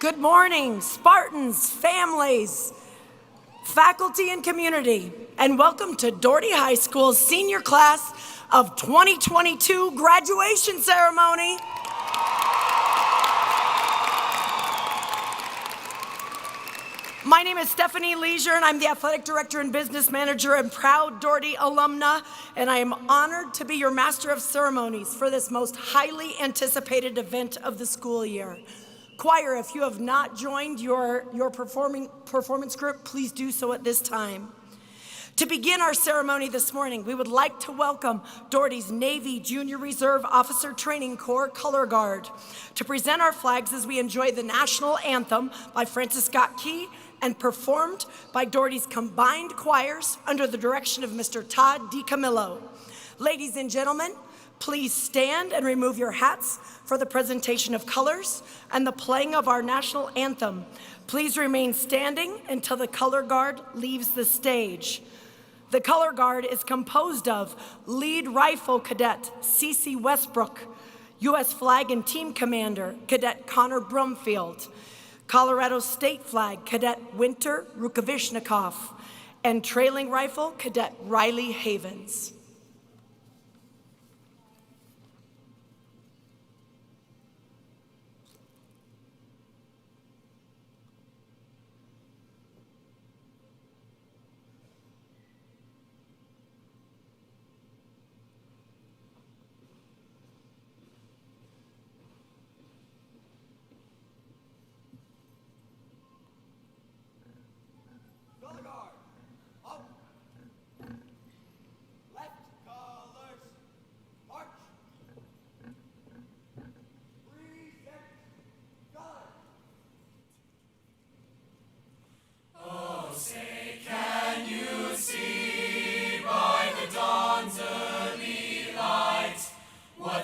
Good morning, Spartans, families, faculty, and community, and welcome to Doherty High School's senior class of 2022 graduation ceremony. My name is Stephanie Leisure, and I'm the athletic director and business manager and proud Doherty alumna, and I am honored to be your master of ceremonies for this most highly anticipated event of the school year. Choir, if you have not joined your performance group, please do so at this time. To begin our ceremony this morning, we would like to welcome Doherty's Navy Junior Reserve Officer Training Corps Color Guard to present our flags as we enjoy the national anthem by Francis Scott Key and performed by Doherty's combined choirs under the direction of Mr. Todd DiCamillo. Ladies and gentlemen, please stand and remove your hats for the presentation of colors and the playing of our national anthem. Please remain standing until the color guard leaves the stage. The color guard is composed of Lead Rifle Cadet C.C. Westbrook, U.S. Flag and Team Commander Cadet Connor Brumfield, Colorado State Flag Cadet Winter Rukavishnikov, and Trailing Rifle Cadet Riley Havens.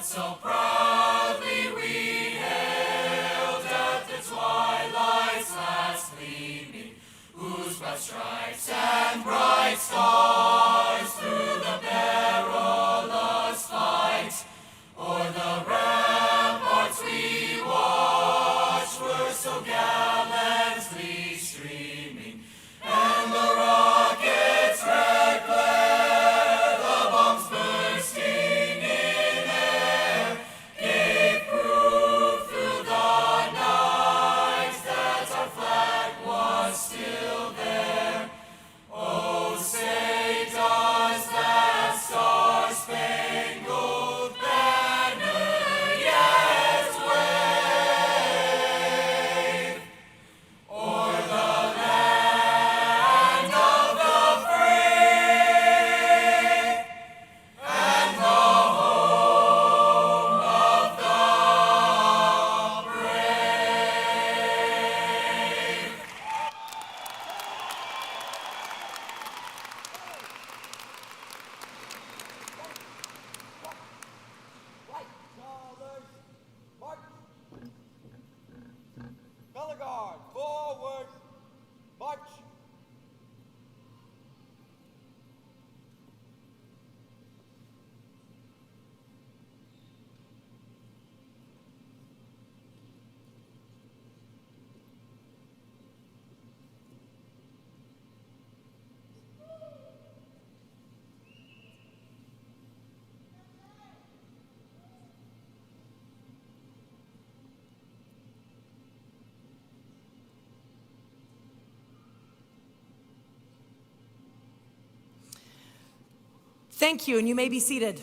So proudly we hailed at the twilight's last gleaming, whose broad stripes and bright stars through the perilous fight, o'er the ramparts we watched were so gallantly streaming, and the rockets' red glare, the bombs bursting in air, gave proof through the night that our flag was still there. Oh, say does that star-spangled banner yet wave o'er the land of the free and the home of the brave? Right, colors, march. Color guard, forward, march. Thank you, and you may be seated.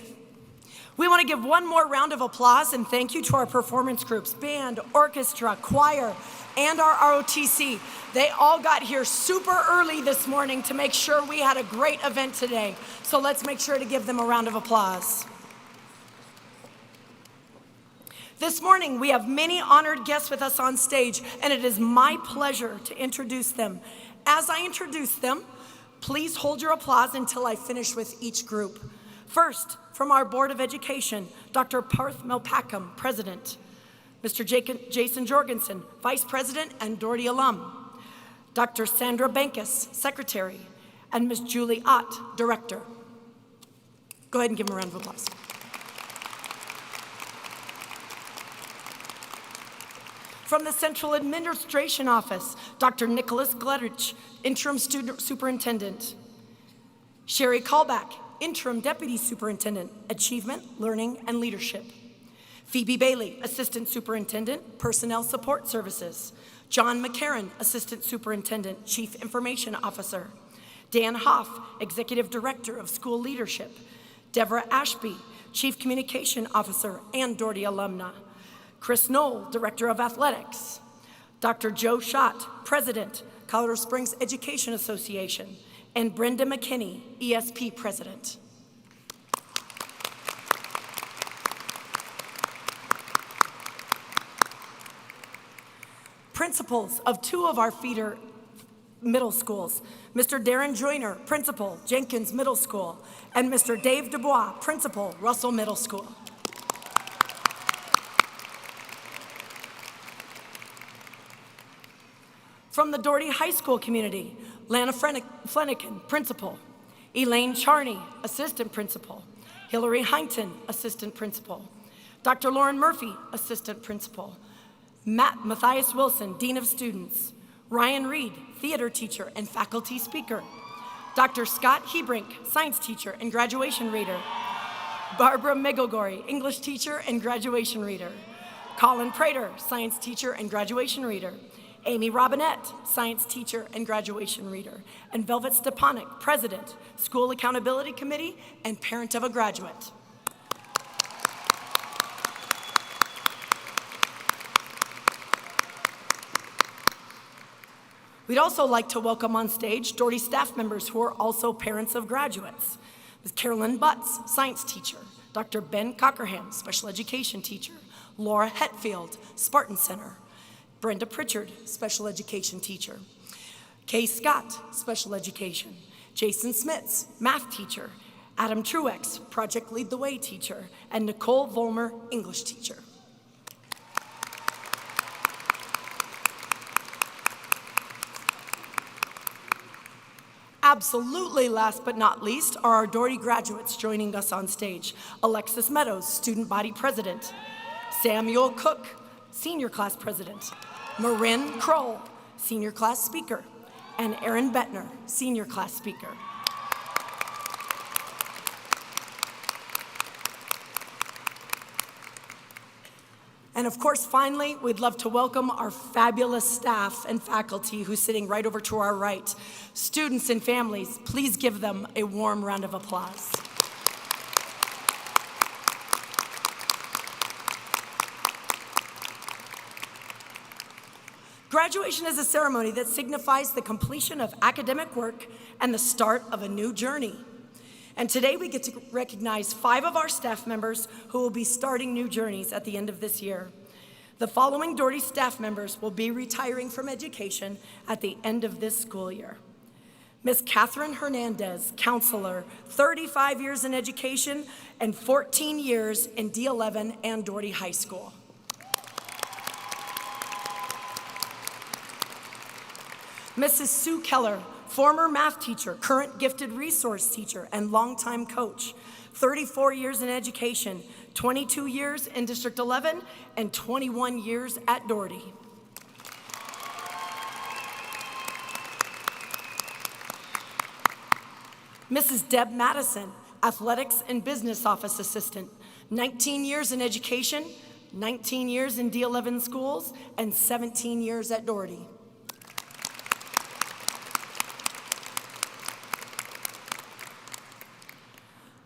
We want to give one more round of applause and thank you to our performance groups, band, orchestra, choir, and our ROTC. They all got here super early this morning to make sure we had a great event today. So let's make sure to give them a round of applause. This morning, we have many honored guests with us on stage, and it is my pleasure to introduce them. As I introduce them, please hold your applause until I finish with each group. First, from our Board of Education, Dr. Parth Melpackham, President. Mr. Jason Jorgensen, Vice President and Doherty alum. Dr. Sandra Bankus, Secretary. And Ms. Julie Ott, Director. Go ahead and give them a round of applause. From the Central Administration Office, Dr. Nicholas Gledrich, Interim Student Superintendent. Sherry Callback, Interim Deputy Superintendent, Achievement, Learning, and Leadership. Phoebe Bailey, Assistant Superintendent, Personnel Support Services. John McCarran, Assistant Superintendent, Chief Information Officer. Dan Hoff, Executive Director of School Leadership. Deborah Ashby, Chief Communication Officer and Doherty alumna. Chris Knoll, Director of Athletics. Dr. Joe Schott, President, Colorado Springs Education Association. And Brenda McKinney, ESP President. Principals of two of our feeder middle schools, Mr. Darren Joyner, Principal, Jenkins Middle School, and Mr. Dave Dubois, Principal, Russell Middle School. From the Doherty High School community, Lana Flanagan, Principal, Elaine Charney, Assistant Principal, Hillary Hinton, Assistant Principal, Dr. Lauren Murphy, Assistant Principal, Matthias Wilson, Dean of Students, Ryan Reed, Theater Teacher and Faculty Speaker, Dr. Scott Hebrink, Science Teacher and Graduation Reader, Barbara Migogori, English Teacher and Graduation Reader, Colin Prater, Science Teacher and Graduation Reader, Amy Robinette, Science Teacher and Graduation Reader, and Velvet Stepanek, President, School Accountability Committee and parent of a graduate. We'd also like to welcome on stage Doherty staff members who are also parents of graduates. Ms. Carolyn Butts, Science Teacher, Dr. Ben Cockerham, Special Education Teacher, Laura Hetfield, Spartan Center, Brenda Pritchard, Special Education Teacher, Kay Scott, Special Education, Jason Smits, Math Teacher, Adam Truex, Project Lead the Way Teacher, and Nicole Volmer, English Teacher. Absolutely last but not least are our Doherty graduates joining us on stage. Alexis Meadows, Student Body President. Samuel Cook, Senior Class President. Marin Kroll, Senior Class Speaker. And Aaron Bettner, Senior Class Speaker. And of course, finally, we'd love to welcome our fabulous staff and faculty who's sitting right over to our right. Students and families, please give them a warm round of applause. Graduation is a ceremony that signifies the completion of academic work and the start of a new journey. And today we get to recognize 5 of our staff members who will be starting new journeys at the end of this year. The following Doherty staff members will be retiring from education at the end of this school year. Ms. Catherine Hernandez, counselor, 35 years in education and 14 years in D11 and Doherty High School. Mrs. Sue Keller, former math teacher, current gifted resource teacher, and longtime coach. 34 years in education, 22 years in District 11, and 21 years at Doherty. Mrs. Deb Madison, Athletics and Business Office Assistant, 19 years in education, 19 years in D11 schools, and 17 years at Doherty.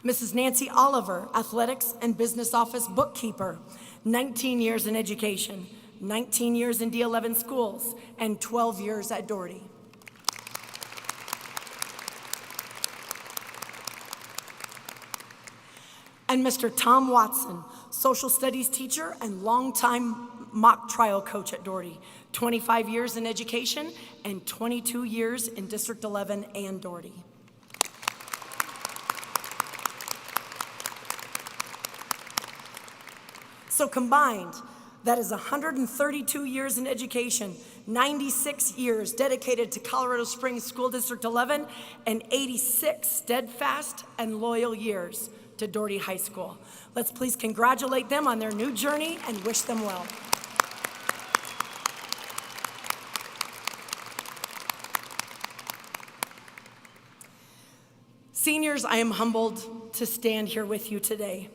Mrs. Nancy Oliver, Athletics and Business Office Bookkeeper, 19 years in education, 19 years in D11 schools, and 12 years at Doherty. And Mr. Tom Watson, Social Studies teacher and longtime mock trial coach at Doherty, 25 years in education and 22 years in District 11 and Doherty. So combined, that is 132 years in education, 96 years dedicated to Colorado Springs School District 11, and 86 steadfast and loyal years to Doherty High School. Let's please congratulate them on their new journey and wish them well. Seniors, I am humbled to stand here with you today.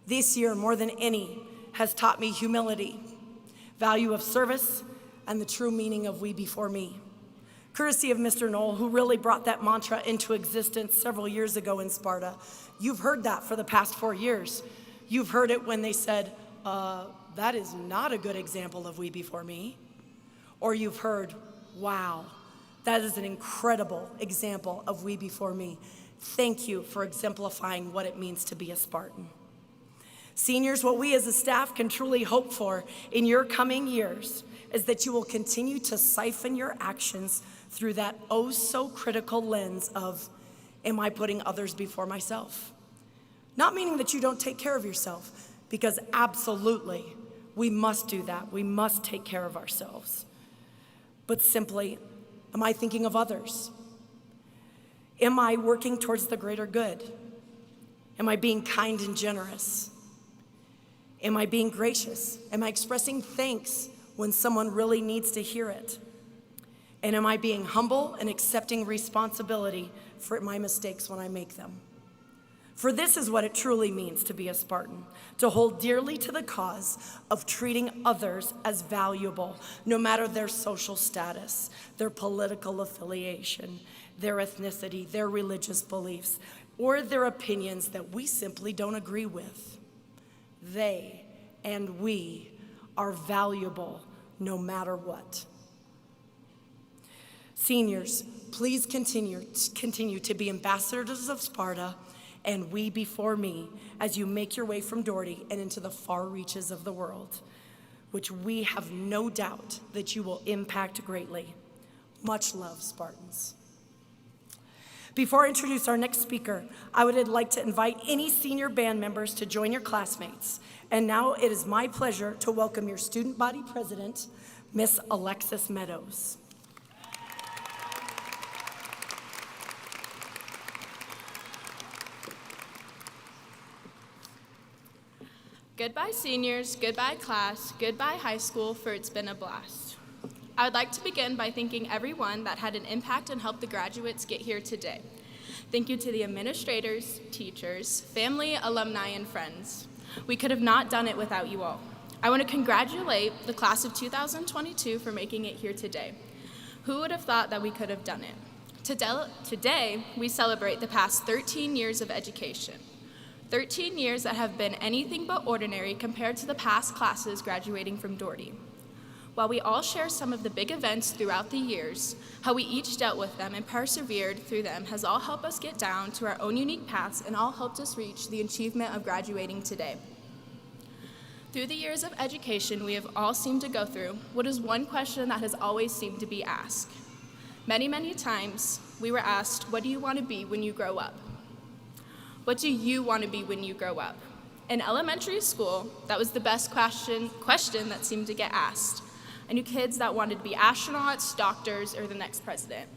This year, more than any, has taught me humility, value of service, and the true meaning of we before me. Courtesy of Mr. Knoll, who really brought that mantra into existence several years ago in Sparta. You've heard that for the past 4 years. You've heard it when they said, that is not a good example of we before me. Or you've heard, wow, that is an incredible example of we before me. Thank you for exemplifying what it means to be a Spartan. Seniors, what we as a staff can truly hope for in your coming years is that you will continue to siphon your actions through that oh so critical lens of, am I putting others before myself? Not meaning that you don't take care of yourself, because absolutely we must do that. We must take care of ourselves. But simply, am I thinking of others? Am I working towards the greater good? Am I being kind and generous? Am I being gracious? Am I expressing thanks when someone really needs to hear it? And am I being humble and accepting responsibility for my mistakes when I make them? For this is what it truly means to be a Spartan, to hold dearly to the cause of treating others as valuable, no matter their social status, their political affiliation, their ethnicity, their religious beliefs, or their opinions that we simply don't agree with. They and we are valuable no matter what. Seniors, please continue to be ambassadors of Sparta and we before me as you make your way from Doherty and into the far reaches of the world, which we have no doubt that you will impact greatly. Much love, Spartans. Before I introduce our next speaker, I would like to invite any senior band members to join your classmates. And now it is my pleasure to welcome your student body president, Miss Alexis Meadows. Goodbye seniors, goodbye class, goodbye high school, for it's been a blast. I would like to begin by thanking everyone that had an impact and helped the graduates get here today. Thank you to the administrators, teachers, family, alumni, and friends. We could have not done it without you all. I want to congratulate the class of 2022 for making it here today. Who would have thought that we could have done it? Today, we celebrate the past 13 years of education. 13 years that have been anything but ordinary compared to the past classes graduating from Doherty. While we all share some of the big events throughout the years, how we each dealt with them and persevered through them has all helped us get down to our own unique paths and all helped us reach the achievement of graduating today. Through the years of education we have all seemed to go through, what is one question that has always seemed to be asked? Many, many times we were asked, what do you want to be when you grow up? What do you want to be when you grow up? In elementary school, that was the best question that seemed to get asked. I knew kids that wanted to be astronauts, doctors, or the next president.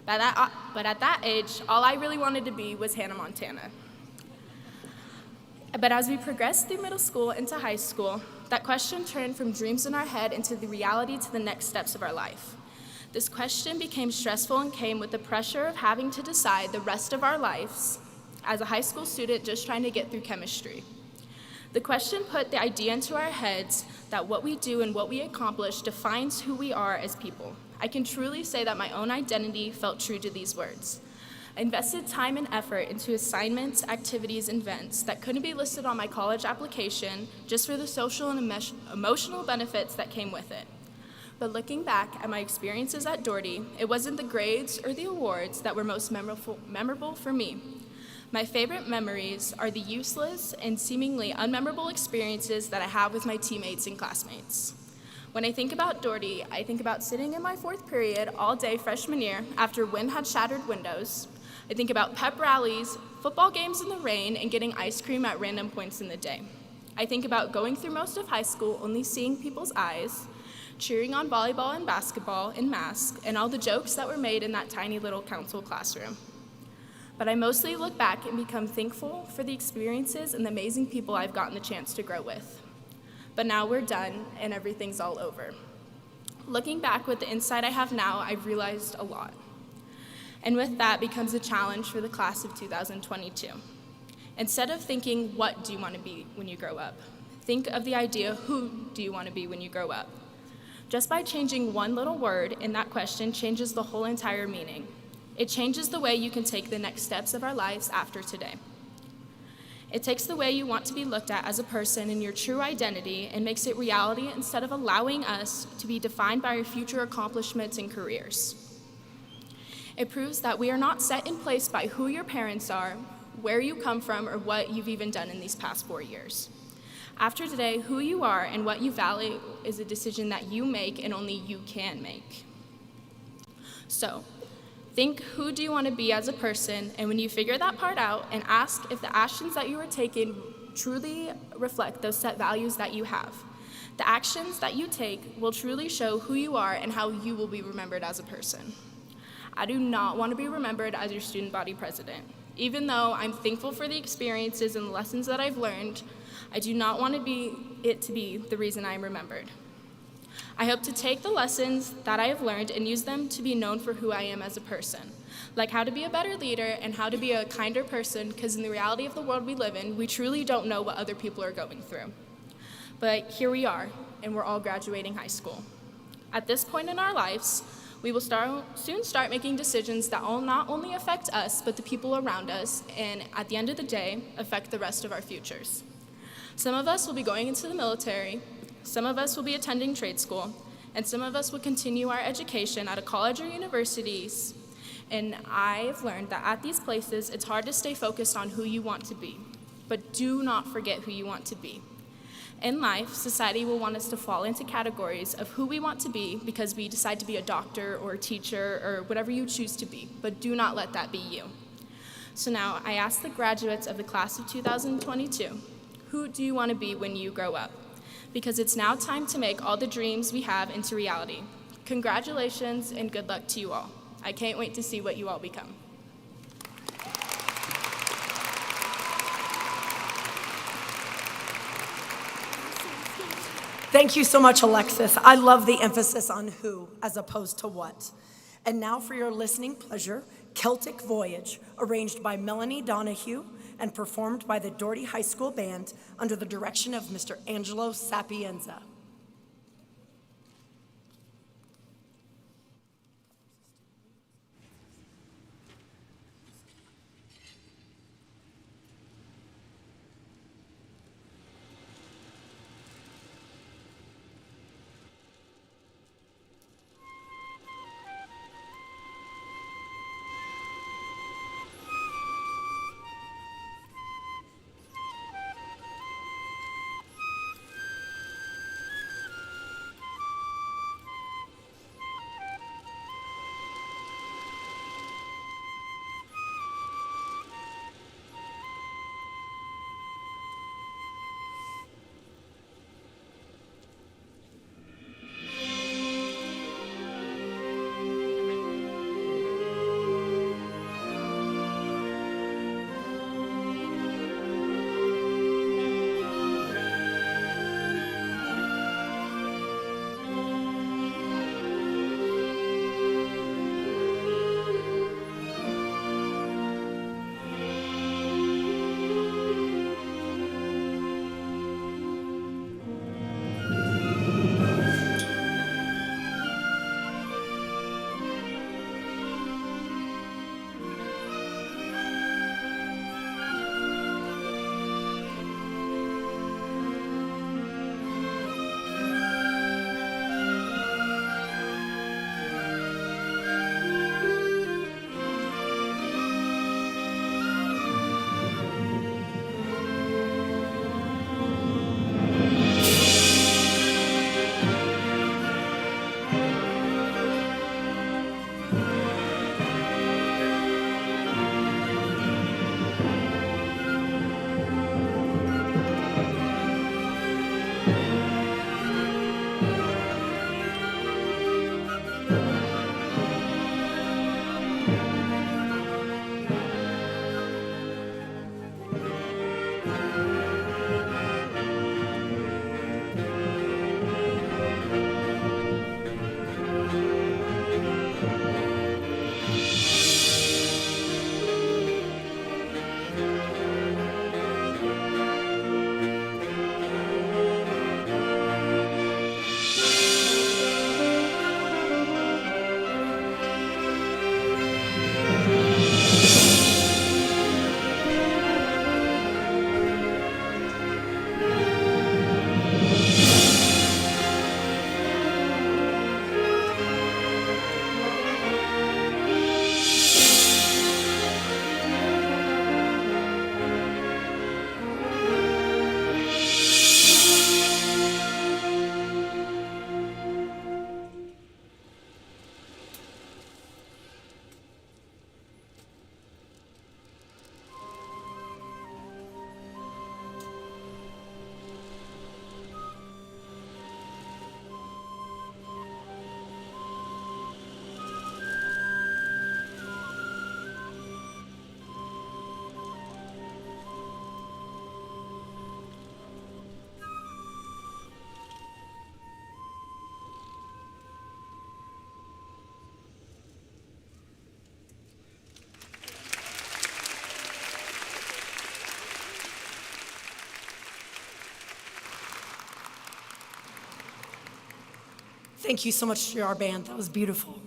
But at that age, all I really wanted to be was Hannah Montana. But as we progressed through middle school into high school, that question turned from dreams in our head into the reality to the next steps of our life. This question became stressful and came with the pressure of having to decide the rest of our lives as a high school student just trying to get through chemistry. The question put the idea into our heads that what we do and what we accomplish defines who we are as people. I can truly say that my own identity felt true to these words. I invested time and effort into assignments, activities, and events that couldn't be listed on my college application just for the social and emotional benefits that came with it. But looking back at my experiences at Doherty, it wasn't the grades or the awards that were most memorable for me. My favorite memories are the useless and seemingly unmemorable experiences that I have with my teammates and classmates. When I think about Doherty, I think about sitting in my fourth period all day freshman year after wind had shattered windows. I think about pep rallies, football games in the rain, and getting ice cream at random points in the day. I think about going through most of high school only seeing people's eyes, cheering on volleyball and basketball in masks, and all the jokes that were made in that tiny little council classroom. But I mostly look back and become thankful for the experiences and the amazing people I've gotten the chance to grow with. But now we're done and everything's all over. Looking back with the insight I have now, I've realized a lot. And with that becomes a challenge for the class of 2022. Instead of thinking, what do you want to be when you grow up? Think of the idea, who do you want to be when you grow up? Just by changing one little word in that question changes the whole entire meaning. It changes the way you can take the next steps of our lives after today. It takes the way you want to be looked at as a person and your true identity and makes it reality instead of allowing us to be defined by our future accomplishments and careers. It proves that we are not set in place by who your parents are, where you come from, or what you've even done in these past 4 years. After today, who you are and what you value is a decision that you make and only you can make. So, think, who do you want to be as a person, and when you figure that part out, and ask if the actions that you are taking truly reflect those set values that you have. The actions that you take will truly show who you are and how you will be remembered as a person. I do not want to be remembered as your student body president. Even though I'm thankful for the experiences and the lessons that I've learned, I do not want to be the reason I am remembered. I hope to take the lessons that I have learned and use them to be known for who I am as a person, like how to be a better leader and how to be a kinder person, because in the reality of the world we live in, we truly don't know what other people are going through. But here we are, and we're all graduating high school. At this point in our lives, we will soon start making decisions that will not only affect us, but the people around us, and at the end of the day, affect the rest of our futures. Some of us will be going into the military, some of us will be attending trade school, and some of us will continue our education at a college or universities. And I've learned that at these places, it's hard to stay focused on who you want to be, but do not forget who you want to be. In life, society will want us to fall into categories of who we want to be because we decide to be a doctor or a teacher or whatever you choose to be, but do not let that be you. So now I ask the graduates of the class of 2022, who do you want to be when you grow up? Because it's now time to make all the dreams we have into reality. Congratulations and good luck to you all. I can't wait to see what you all become. Thank you so much, Alexis. I love the emphasis on who as opposed to what. And now for your listening pleasure, Celtic Voyage, arranged by Melanie Donahue and performed by the Doherty High School Band under the direction of Mr. Angelo Sapienza. Thank you so much to our band. That was beautiful.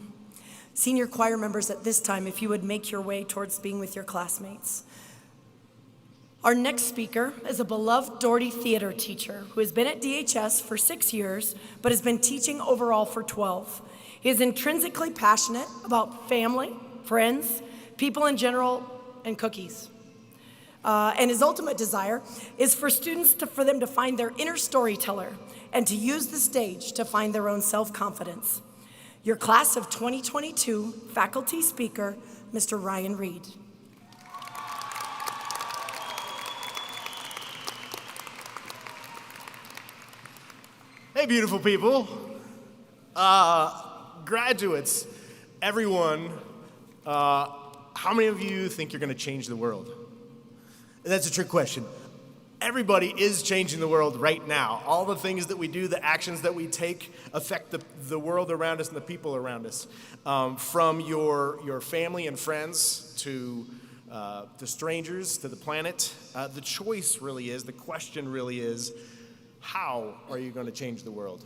Senior choir members, at this time, if you would make your way towards being with your classmates. Our next speaker is a beloved Doherty theater teacher who has been at DHS for 6 years, but has been teaching overall for 12. He is intrinsically passionate about family, friends, people in general, and cookies. And his ultimate desire is for students for them to find their inner storyteller and to use the stage to find their own self-confidence. Your class of 2022 faculty speaker, Mr. Ryan Reed. Hey, beautiful people, graduates, everyone, how many of you think you're going to change the world? That's a trick question. Everybody is changing the world right now. All the things that we do, the actions that we take affect the world around us and the people around us. From your family and friends to strangers to the planet. The choice really is, the question really is, how are you going to change the world?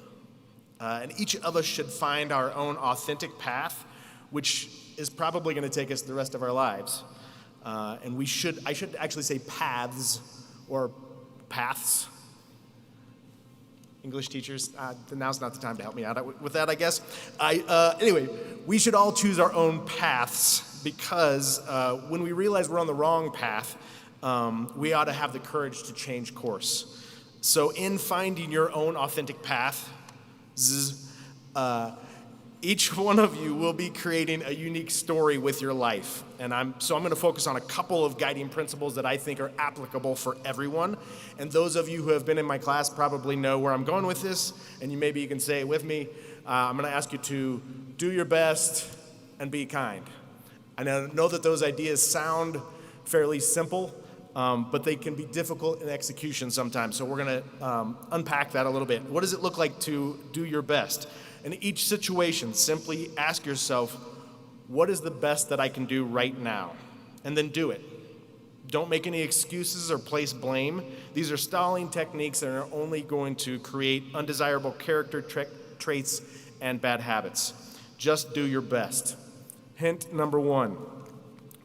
And each of us should find our own authentic path, which is probably going to take us the rest of our lives. And I should actually say paths or paths. English teachers, now's not the time to help me out with that, I guess. Anyway, we should all choose our own paths because when we realize we're on the wrong path, we ought to have the courage to change course. So in finding your own authentic path, each one of you will be creating a unique story with your life. And I'm going to focus on a couple of guiding principles that I think are applicable for everyone. And those of you who have been in my class probably know where I'm going with this, and maybe you can say it with me. I'm going to ask you to do your best and be kind. I know that those ideas sound fairly simple, but they can be difficult in execution sometimes. So we're going to unpack that a little bit. What does it look like to do your best? In each situation, simply ask yourself, what is the best that I can do right now? And then do it. Don't make any excuses or place blame. These are stalling techniques that are only going to create undesirable character traits and bad habits. Just do your best. Hint number 1,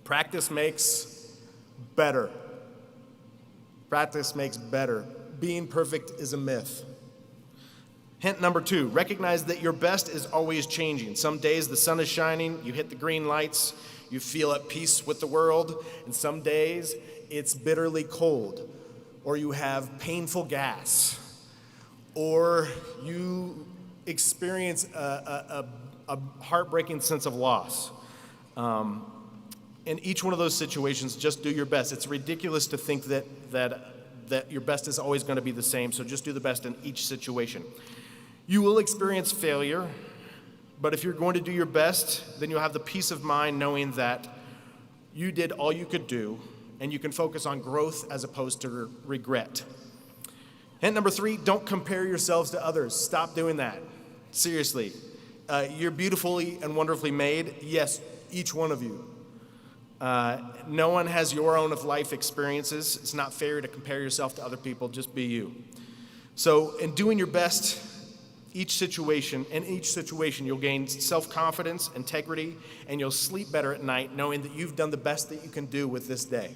practice makes better. Practice makes better. Being perfect is a myth. Hint number 2, recognize that your best is always changing. Some days the sun is shining, you hit the green lights, you feel at peace with the world, and some days it's bitterly cold, or you have painful gas, or you experience a heartbreaking sense of loss. In each one of those situations, just do your best. It's ridiculous to think that your best is always going to be the same, so just do the best in each situation. You will experience failure, but if you're going to do your best, then you'll have the peace of mind knowing that you did all you could do, and you can focus on growth as opposed to regret. Hint number 3, don't compare yourselves to others. Stop doing that. Seriously. You're beautifully and wonderfully made. Yes, each one of you. No one has your own of life experiences. It's not fair to compare yourself to other people. Just be you. So in doing your best, in each situation, you'll gain self-confidence, integrity, and you'll sleep better at night knowing that you've done the best that you can do with this day.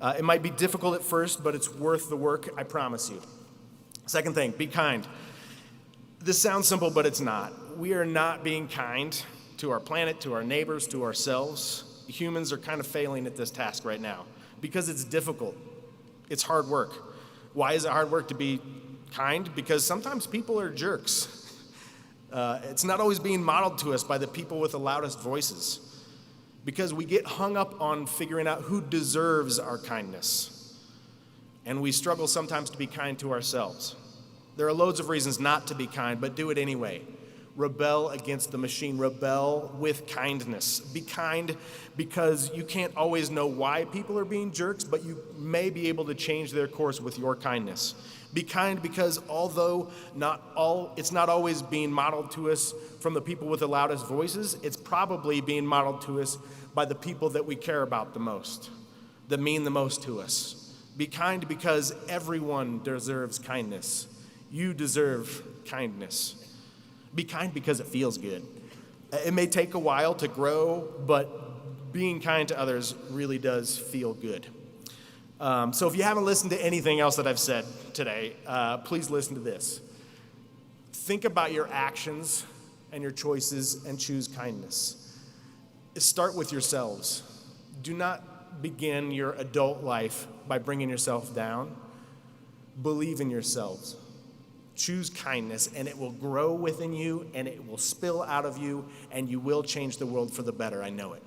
It might be difficult at first, but it's worth the work, I promise you. Second thing, be kind. This sounds simple, but it's not. We are not being kind to our planet, to our neighbors, to ourselves. Humans are kind of failing at this task right now because it's difficult. It's hard work. Why is it hard work to be kind? Because sometimes people are jerks. It's not always being modeled to us by the people with the loudest voices because we get hung up on figuring out who deserves our kindness. And we struggle sometimes to be kind to ourselves. There are loads of reasons not to be kind, but do it anyway. Rebel against the machine. Rebel with kindness. Be kind because you can't always know why people are being jerks, but you may be able to change their course with your kindness. Be kind because although it's not always being modeled to us from the people with the loudest voices, it's probably being modeled to us by the people that we care about the most, that mean the most to us. Be kind because everyone deserves kindness. You deserve kindness. Be kind because it feels good. It may take a while to grow, but being kind to others really does feel good. So if you haven't listened to anything else that I've said today, please listen to this. Think about your actions and your choices and choose kindness. Start with yourselves. Do not begin your adult life by bringing yourself down. Believe in yourselves. Choose kindness, and it will grow within you, and it will spill out of you, and you will change the world for the better. I know it.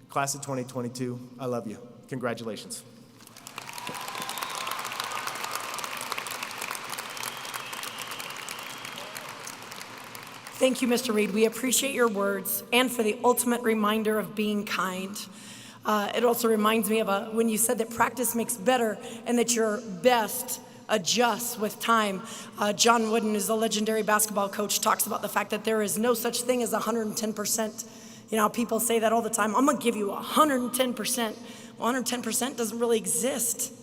Class of 2022, I love you. Congratulations. Thank you, Mr. Reed. We appreciate your words and for the ultimate reminder of being kind. It also reminds me of when you said that practice makes better and that your best adjusts with time. John Wooden, who's a legendary basketball coach, talks about the fact that there is no such thing as 110%. You know, people say that all the time. I'm going to give you 110%. Well, 110% doesn't really exist,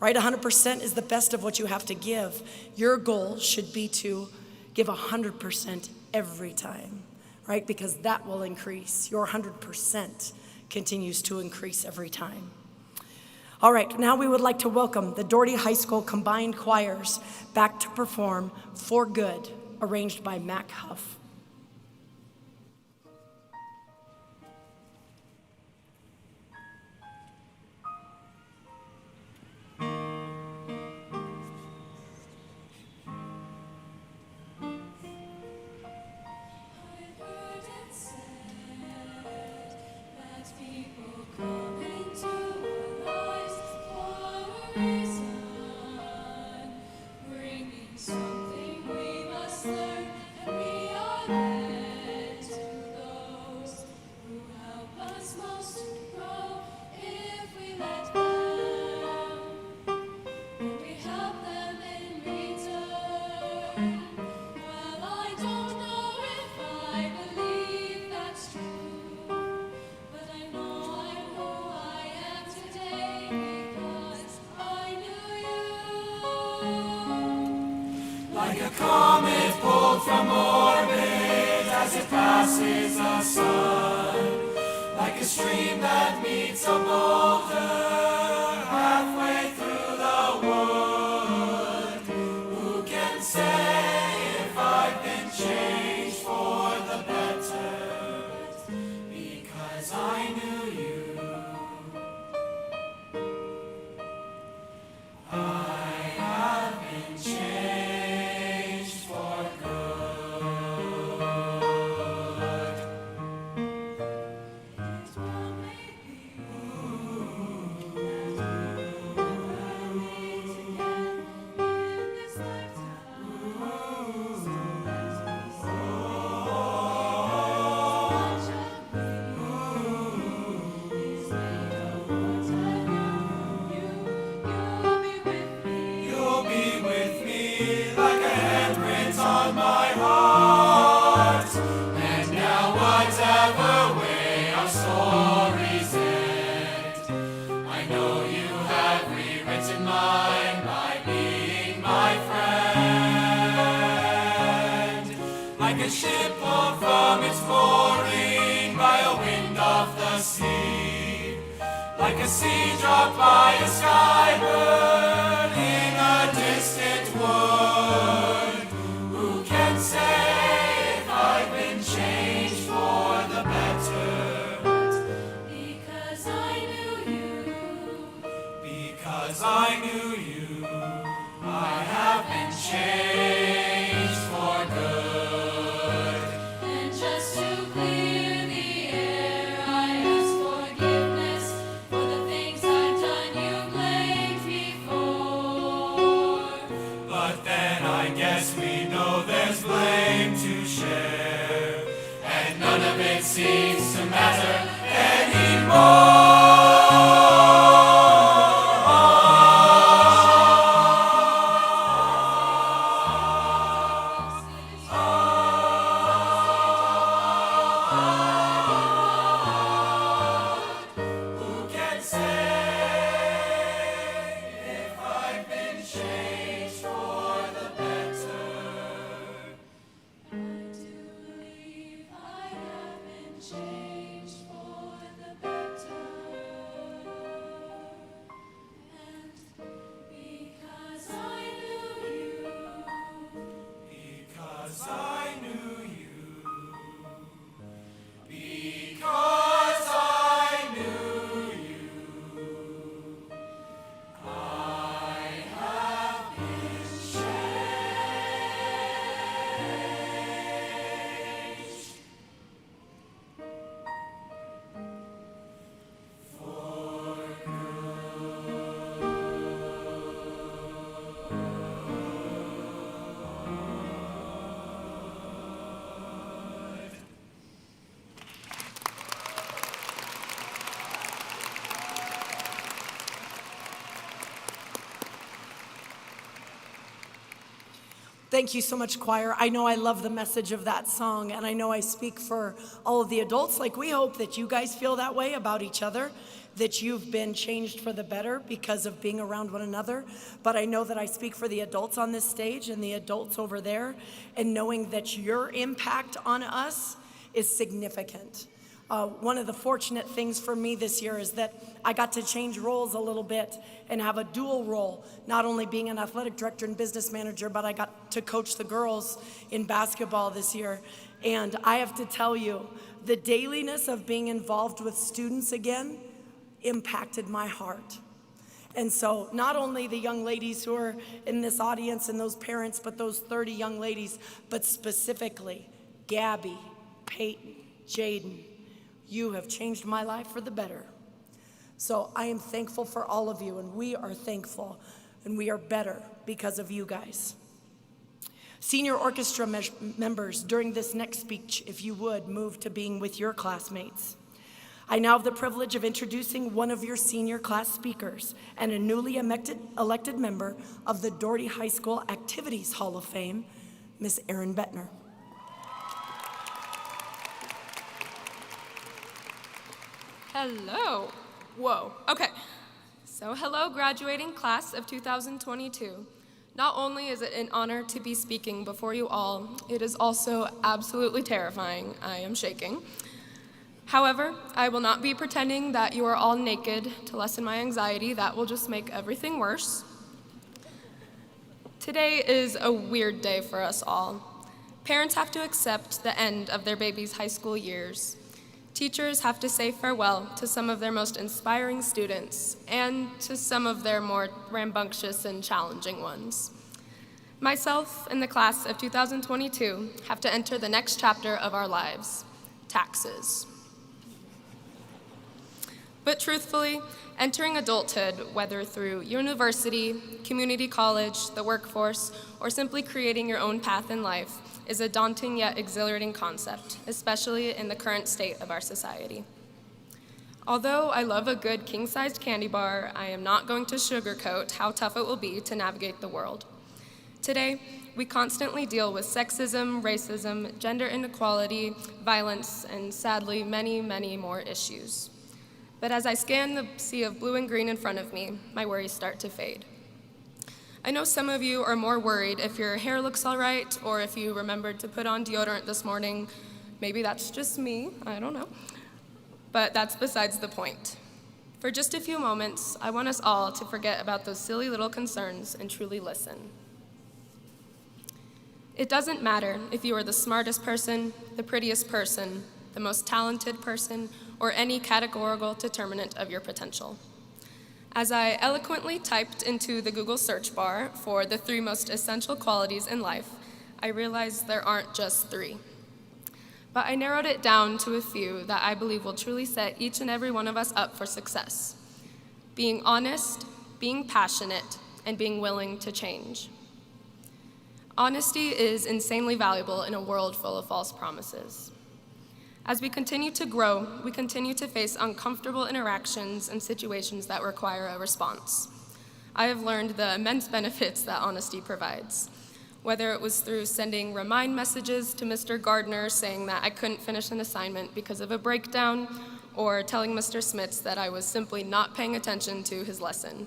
right? 100% is the best of what you have to give. Your goal should be to give 100% every time, right? Because that will increase. Your 100% continues to increase every time. All right, now we would like to welcome the Doherty High School Combined Choirs back to perform For Good, arranged by Mac Huff. Like a comet pulled from orbit as it passes the sun, like a stream that meets a boulder halfway through the wood. Who can say if I've been changed for the better? Because I knew you. I have been changed for good. It will make me meet again in this lifetime. Much of me is made of what I knew. You'll be with me. You'll be with me like a handprint on my heart. And now whatever way our stories end, I know you have rewritten mine by being my friend. Like a ship pulled from its mooring by a wind off the sea, like a seed dropped by a skybird in a distant wood. Who can say if I've been changed for the better? Because I knew you. Because I knew you. I have been changed for good. And just to clear the air, I ask forgiveness for the things I've done you blamed me for. But then I guess we know there's blame to share, and none of it seems to matter anymore. Who can say if I've been changed for the better? because I knew you. Because I knew you. I have been changed. For Thank you so much, choir. I know I love the message of that song, and I know I speak for all of the adults. Like, we hope that you guys feel that way about each other, that you've been changed for the better because of being around one another. But I know that I speak for the adults on this stage and the adults over there, and knowing that your impact on us is significant. One of the fortunate things for me this year is that I got to change roles a little bit and have a dual role, not only being an athletic director and business manager, but I got to coach the girls in basketball this year. And I have to tell you, the dailiness of being involved with students again impacted my heart. And so not only the young ladies who are in this audience and those parents, but those 30 young ladies, but specifically Gabby, Peyton, Jaden, you have changed my life for the better. So I am thankful for all of you, and we are thankful, and we are better because of you guys. Senior orchestra members, during this next speech, if you would, move to being with your classmates. I now have the privilege of introducing one of your senior class speakers and a newly elected member of the Doherty High School Activities Hall of Fame, Miss Erin Bettner. Hello. Whoa. Okay. So hello, graduating class of 2022. Not only is it an honor to be speaking before you all, it is also absolutely terrifying. I am shaking. However, I will not be pretending that you are all naked to lessen my anxiety. That will just make everything worse. Today is a weird day for us all. Parents have to accept the end of their baby's high school years. Teachers have to say farewell to some of their most inspiring students and to some of their more rambunctious and challenging ones. Myself and the class of 2022 have to enter the next chapter of our lives, taxes. But truthfully, entering adulthood, whether through university, community college, the workforce, or simply creating your own path in life, is a daunting yet exhilarating concept, especially in the current state of our society. Although I love a good king-sized candy bar, I am not going to sugarcoat how tough it will be to navigate the world. Today, we constantly deal with sexism, racism, gender inequality, violence, and sadly, many, many more issues. But as I scan the sea of blue and green in front of me, my worries start to fade. I know some of you are more worried if your hair looks all right or if you remembered to put on deodorant this morning. Maybe that's just me, I don't know. But that's besides the point. For just a few moments, I want us all to forget about those silly little concerns and truly listen. It doesn't matter if you are the smartest person, the prettiest person, the most talented person, or any categorical determinant of your potential. As I eloquently typed into the Google search bar for the 3 most essential qualities in life, I realized there aren't just 3. But I narrowed it down to a few that I believe will truly set each and every one of us up for success. Being honest, being passionate, and being willing to change. Honesty is insanely valuable in a world full of false promises. As we continue to grow, we continue to face uncomfortable interactions and situations that require a response. I have learned the immense benefits that honesty provides, whether it was through sending remind messages to Mr. Gardner saying that I couldn't finish an assignment because of a breakdown, or telling Mr. Smits that I was simply not paying attention to his lesson.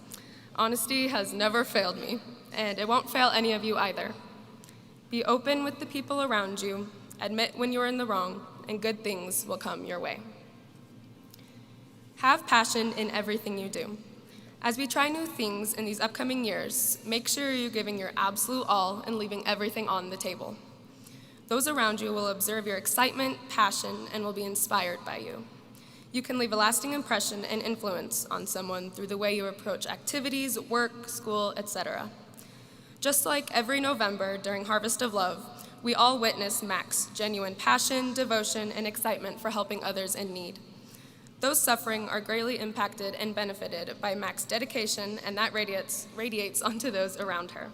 Honesty has never failed me, and it won't fail any of you either. Be open with the people around you, admit when you're in the wrong, and good things will come your way. Have passion in everything you do. As we try new things in these upcoming years, make sure you're giving your absolute all and leaving everything on the table. Those around you will observe your excitement, passion, and will be inspired by you. You can leave a lasting impression and influence on someone through the way you approach activities, work, school, etc. Just like every November during Harvest of Love, we all witness Mac's genuine passion, devotion, and excitement for helping others in need. Those suffering are greatly impacted and benefited by Mac's dedication, and that radiates onto those around her.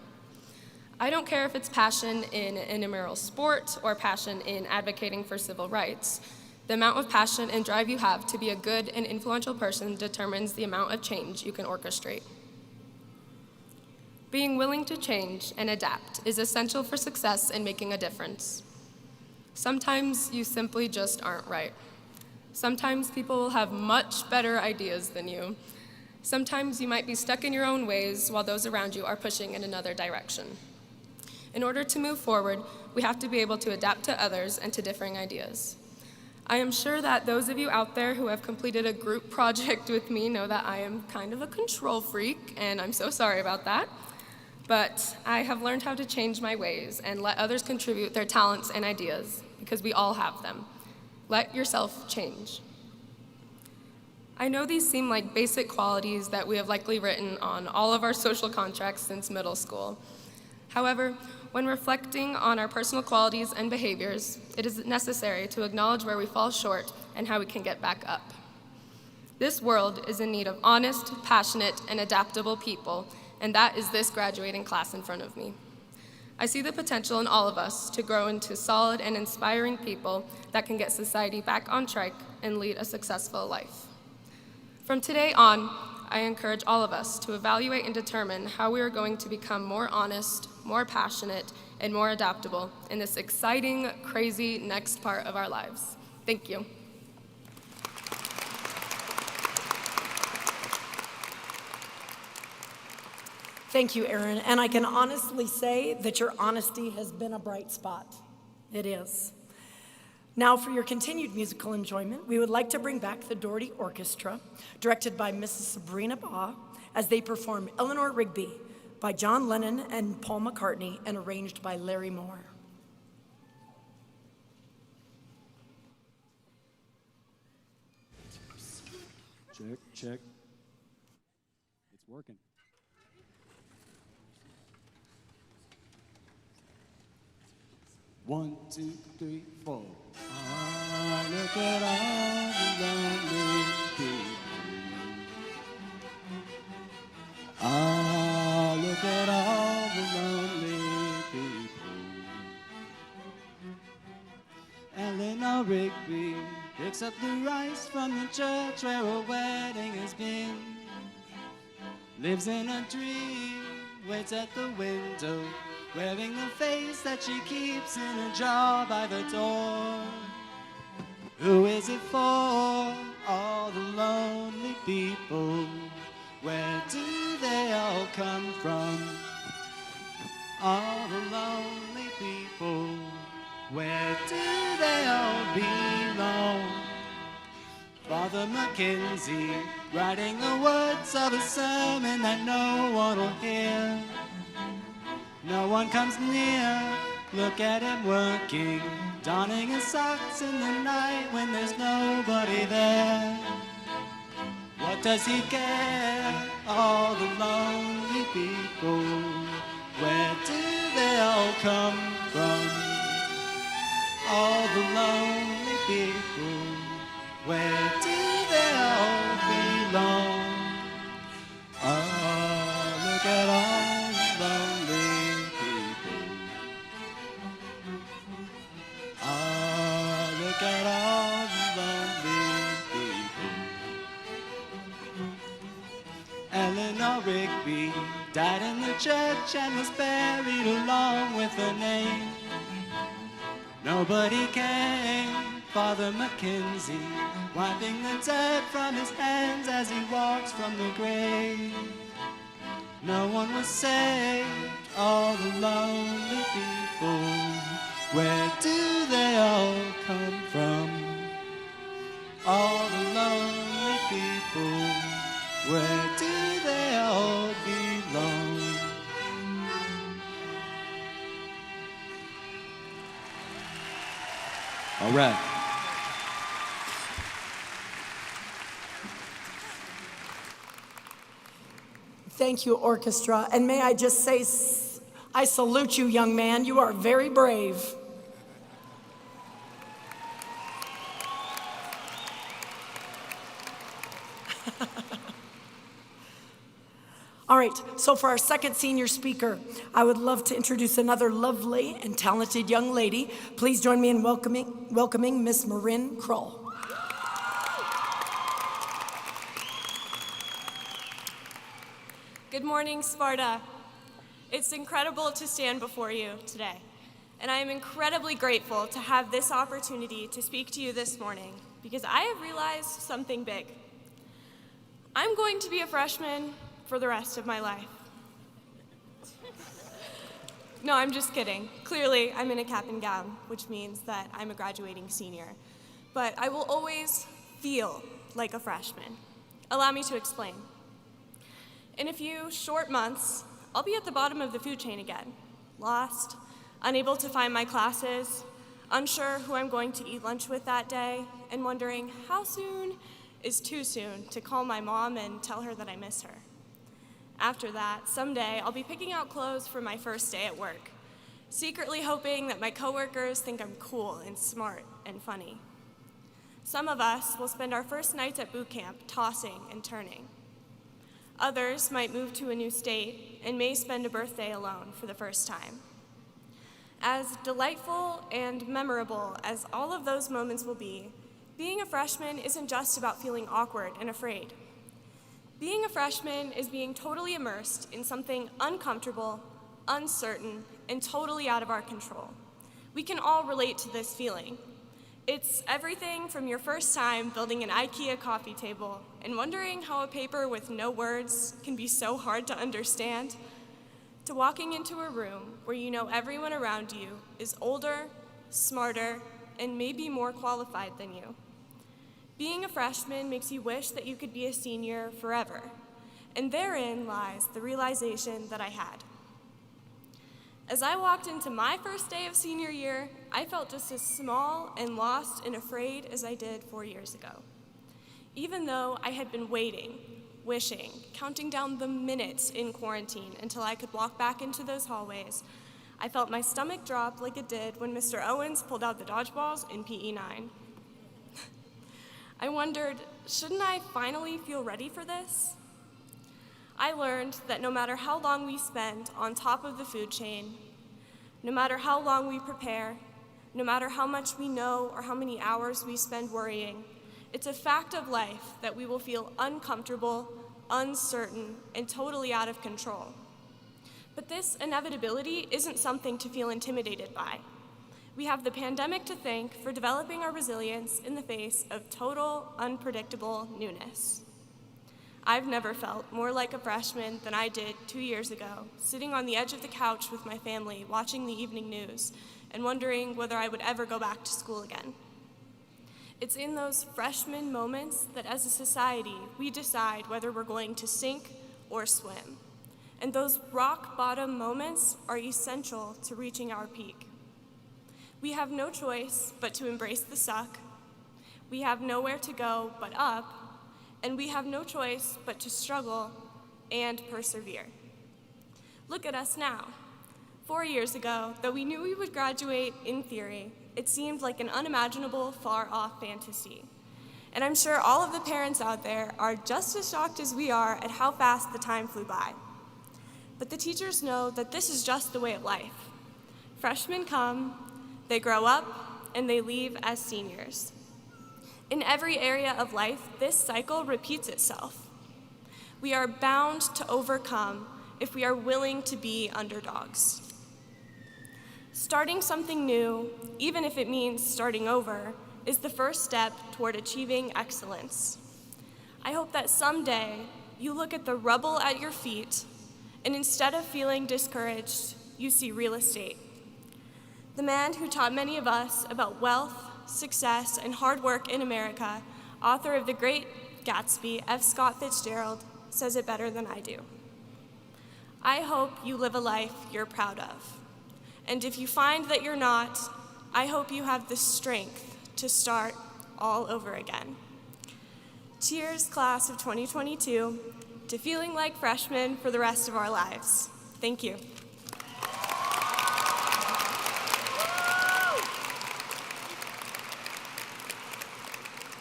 I don't care if it's passion in an intramural sport or passion in advocating for civil rights. The amount of passion and drive you have to be a good and influential person determines the amount of change you can orchestrate. Being willing to change and adapt is essential for success in making a difference. Sometimes you simply just aren't right. Sometimes people will have much better ideas than you. Sometimes you might be stuck in your own ways while those around you are pushing in another direction. In order to move forward, we have to be able to adapt to others and to differing ideas. I am sure that those of you out there who have completed a group project with me know that I am kind of a control freak, and I'm so sorry about that. But I have learned how to change my ways and let others contribute their talents and ideas, because we all have them. Let yourself change. I know these seem like basic qualities that we have likely written on all of our social contracts since middle school. However, when reflecting on our personal qualities and behaviors, it is necessary to acknowledge where we fall short and how we can get back up. This world is in need of honest, passionate, and adaptable people, and that is this graduating class in front of me. I see the potential in all of us to grow into solid and inspiring people that can get society back on track and lead a successful life. From today on, I encourage all of us to evaluate and determine how we are going to become more honest, more passionate, and more adaptable in this exciting, crazy next part of our lives. Thank you. Thank you, Erin. And I can honestly say that your honesty has been a bright spot. It is. Now, for your continued musical enjoyment, we would like to bring back the Doherty Orchestra, directed by Mrs. Sabrina Baugh, as they perform Eleanor Rigby by John Lennon and Paul McCartney and arranged by Larry Moore. Check, check. It's working. One, two, three, four. Ah, look at all the lonely people. Ah, look at all the lonely people. Eleanor Rigby picks up the rice from the church where a wedding has been. Lives in a dream, waits at the window, wearing the face that she keeps in a jar by the door. Who is it for? All the lonely people. Where do they all come from? All the lonely people. Where do they all belong? Father Mackenzie, writing the words of a sermon that no one will hear. No one comes near, look at him working, donning his socks in the night when there's nobody there. What does he care? All the lonely people. Where do they all come from? All the lonely people. Where do they all belong? Oh, look at all the lonely people. Oh, look at all the lonely people. Eleanor Rigby died in the church and was buried along with her name. Nobody came. Father Mackenzie, wiping the dirt from his hands as he walks from the grave. No one was saved, all the lonely people. Where do they all come from? All the lonely people. Where do they all belong? All right. Thank you, Orchestra. And may I just say, I salute you, young man. You are very brave. All right, so for our second senior speaker, I would love to introduce another lovely and talented young lady. Please join me in welcoming Miss Marin Krull. Good morning, Sparta. It's incredible to stand before you today, and I am incredibly grateful to have this opportunity to speak to you this morning because I have realized something big. I'm going to be a freshman for the rest of my life. No, I'm just kidding. Clearly, I'm in a cap and gown, which means that I'm a graduating senior. But I will always feel like a freshman. Allow me to explain. In a few short months, I'll be at the bottom of the food chain again, lost, unable to find my classes, unsure who I'm going to eat lunch with that day, and wondering how soon is too soon to call my mom and tell her that I miss her. After that, someday, I'll be picking out clothes for my first day at work, secretly hoping that my coworkers think I'm cool and smart and funny. Some of us will spend our first nights at boot camp tossing and turning. Others might move to a new state and may spend a birthday alone for the first time. As delightful and memorable as all of those moments will be, being a freshman isn't just about feeling awkward and afraid. Being a freshman is being totally immersed in something uncomfortable, uncertain, and totally out of our control. We can all relate to this feeling. It's everything from your first time building an IKEA coffee table and wondering how a paper with no words can be so hard to understand, to walking into a room where you know everyone around you is older, smarter, and maybe more qualified than you. Being a freshman makes you wish that you could be a senior forever, and therein lies the realization that I had. As I walked into my first day of senior year, I felt just as small and lost and afraid as I did 4 years ago. Even though I had been waiting, wishing, counting down the minutes in quarantine until I could walk back into those hallways, I felt my stomach drop like it did when Mr. Owens pulled out the dodgeballs in PE 9. I wondered, shouldn't I finally feel ready for this? I learned that no matter how long we spend on top of the food chain, no matter how long we prepare, no matter how much we know or how many hours we spend worrying, it's a fact of life that we will feel uncomfortable, uncertain, and totally out of control. But this inevitability isn't something to feel intimidated by. We have the pandemic to thank for developing our resilience in the face of total, unpredictable newness. I've never felt more like a freshman than I did 2 years ago, sitting on the edge of the couch with my family, watching the evening news, and wondering whether I would ever go back to school again. It's in those freshman moments that as a society, we decide whether we're going to sink or swim. And those rock bottom moments are essential to reaching our peak. We have no choice but to embrace the suck. We have nowhere to go but up, and we have no choice but to struggle and persevere. Look at us now. 4 years ago, though we knew we would graduate in theory, it seemed like an unimaginable, far-off fantasy. And I'm sure all of the parents out there are just as shocked as we are at how fast the time flew by. But the teachers know that this is just the way of life. Freshmen come, they grow up, and they leave as seniors. In every area of life, this cycle repeats itself. We are bound to overcome if we are willing to be underdogs. Starting something new, even if it means starting over, is the first step toward achieving excellence. I hope that someday you look at the rubble at your feet, and instead of feeling discouraged, you see real estate. The man who taught many of us about wealth, success, and hard work in America, author of The Great Gatsby, F. Scott Fitzgerald, says it better than I do. I hope you live a life you're proud of. And if you find that you're not, I hope you have the strength to start all over again. Cheers, class of 2022, to feeling like freshmen for the rest of our lives. Thank you.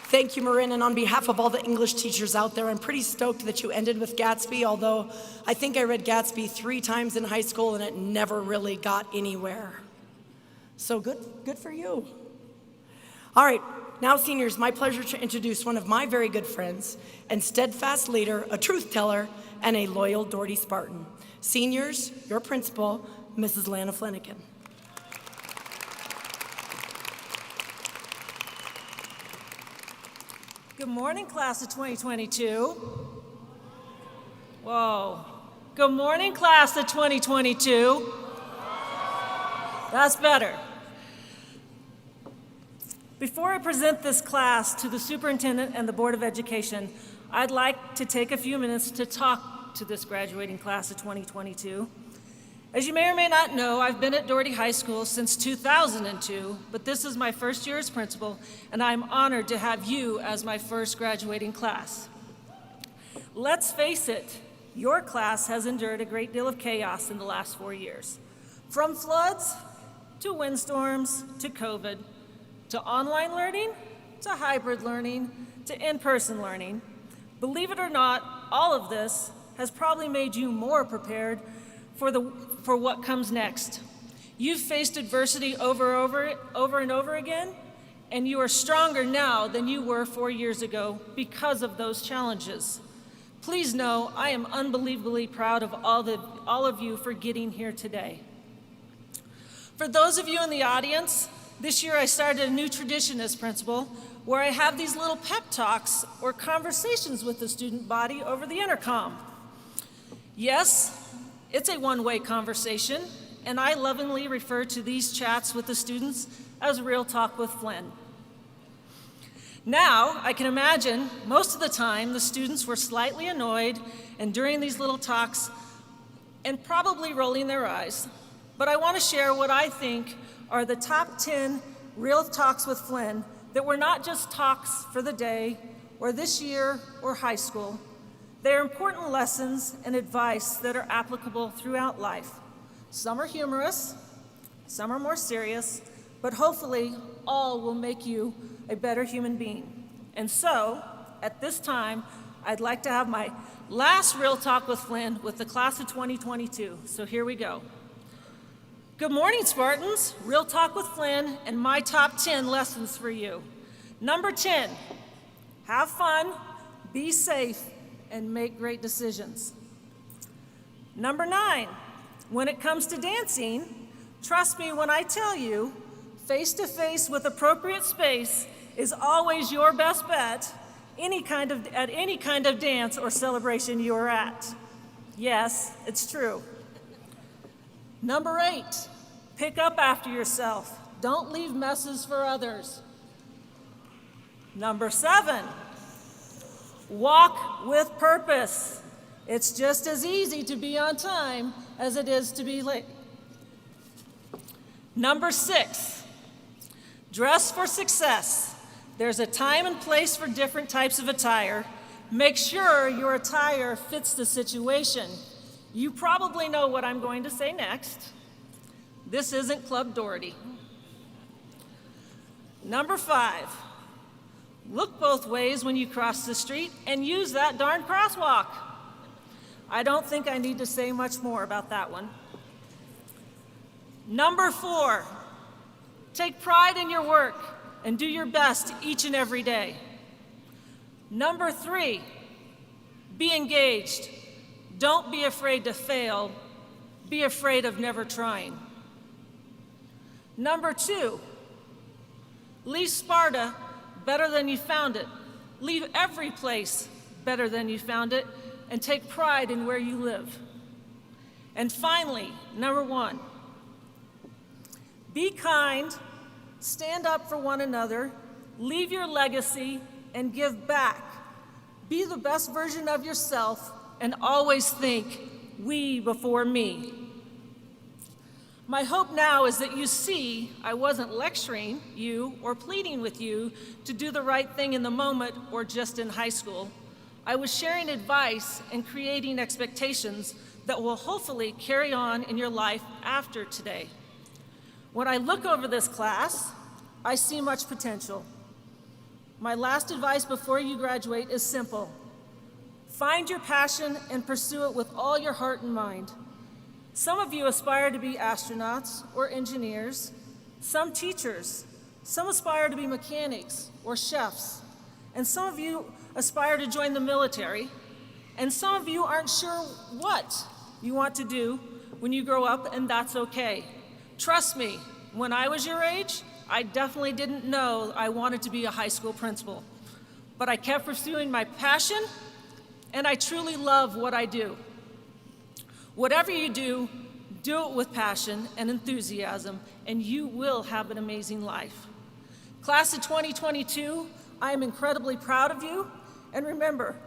Thank you, Marin, and on behalf of all the English teachers out there, I'm pretty stoked that you ended with Gatsby, although I think I read Gatsby 3 times in high school and it never really got anywhere. So good for you. All right, now seniors, my pleasure to introduce one of my very good friends and steadfast leader, a truth teller, and a loyal Doherty Spartan. Seniors, your principal, Mrs. Lana Flanagan. Good morning, class of 2022. Whoa. Good morning, class of 2022. That's better. Before I present this class to the superintendent and the Board of Education, I'd like to take a few minutes to talk to this graduating class of 2022. As you may or may not know, I've been at Doherty High School since 2002, but this is my first year as principal, and I'm honored to have you as my first graduating class. Let's face it, your class has endured a great deal of chaos in the last 4 years. From floods, to windstorms, to COVID, to online learning, to hybrid learning, to in-person learning. Believe it or not, all of this has probably made you more prepared for what comes next. You've faced adversity over and over again, and you are stronger now than you were 4 years ago because of those challenges. Please know I am unbelievably proud of all of you for getting here today. For those of you in the audience, this year I started a new tradition as principal where I have these little pep talks or conversations with the student body over the intercom. Yes, it's a one-way conversation, and I lovingly refer to these chats with the students as Real Talk with Flynn. Now, I can imagine most of the time the students were slightly annoyed and during these little talks and probably rolling their eyes. But I want to share what I think are the top 10 Real Talks with Flynn that were not just talks for the day or this year or high school. They are important lessons and advice that are applicable throughout life. Some are humorous, some are more serious, but hopefully all will make you a better human being. And so, at this time, I'd like to have my last Real Talk with Flynn with the class of 2022. So here we go. Good morning, Spartans. Real Talk with Flynn and my top 10 lessons for you. Number 10, have fun, be safe, and make great decisions. Number 9, when it comes to dancing, trust me when I tell you, face-to-face with appropriate space is always your best bet at any kind of dance or celebration you are at. Yes, it's true. Number 8, pick up after yourself. Don't leave messes for others. Number 7, walk with purpose. It's just as easy to be on time as it is to be late. Number 6, dress for success. There's a time and place for different types of attire. Make sure your attire fits the situation. You probably know what I'm going to say next. This isn't Club Doherty. Number 5, look both ways when you cross the street and use that darn crosswalk. I don't think I need to say much more about that one. Number 4, take pride in your work and do your best each and every day. Number 3, be engaged. Don't be afraid to fail. Be afraid of never trying. Number 2, leave Sparta better than you found it. Leave every place better than you found it, and take pride in where you live. And finally, number 1, be kind, stand up for one another, leave your legacy, and give back. Be the best version of yourself, and always think, we before me. My hope now is that you see I wasn't lecturing you or pleading with you to do the right thing in the moment or just in high school. I was sharing advice and creating expectations that will hopefully carry on in your life after today. When I look over this class, I see much potential. My last advice before you graduate is simple. Find your passion and pursue it with all your heart and mind. Some of you aspire to be astronauts or engineers, some teachers, some aspire to be mechanics or chefs, and some of you aspire to join the military, and some of you aren't sure what you want to do when you grow up, and that's okay. Trust me, when I was your age, I definitely didn't know I wanted to be a high school principal, but I kept pursuing my passion, and I truly love what I do. Whatever you do it with passion and enthusiasm, and you will have an amazing life. Class of 2022, I am incredibly proud of you, and remember,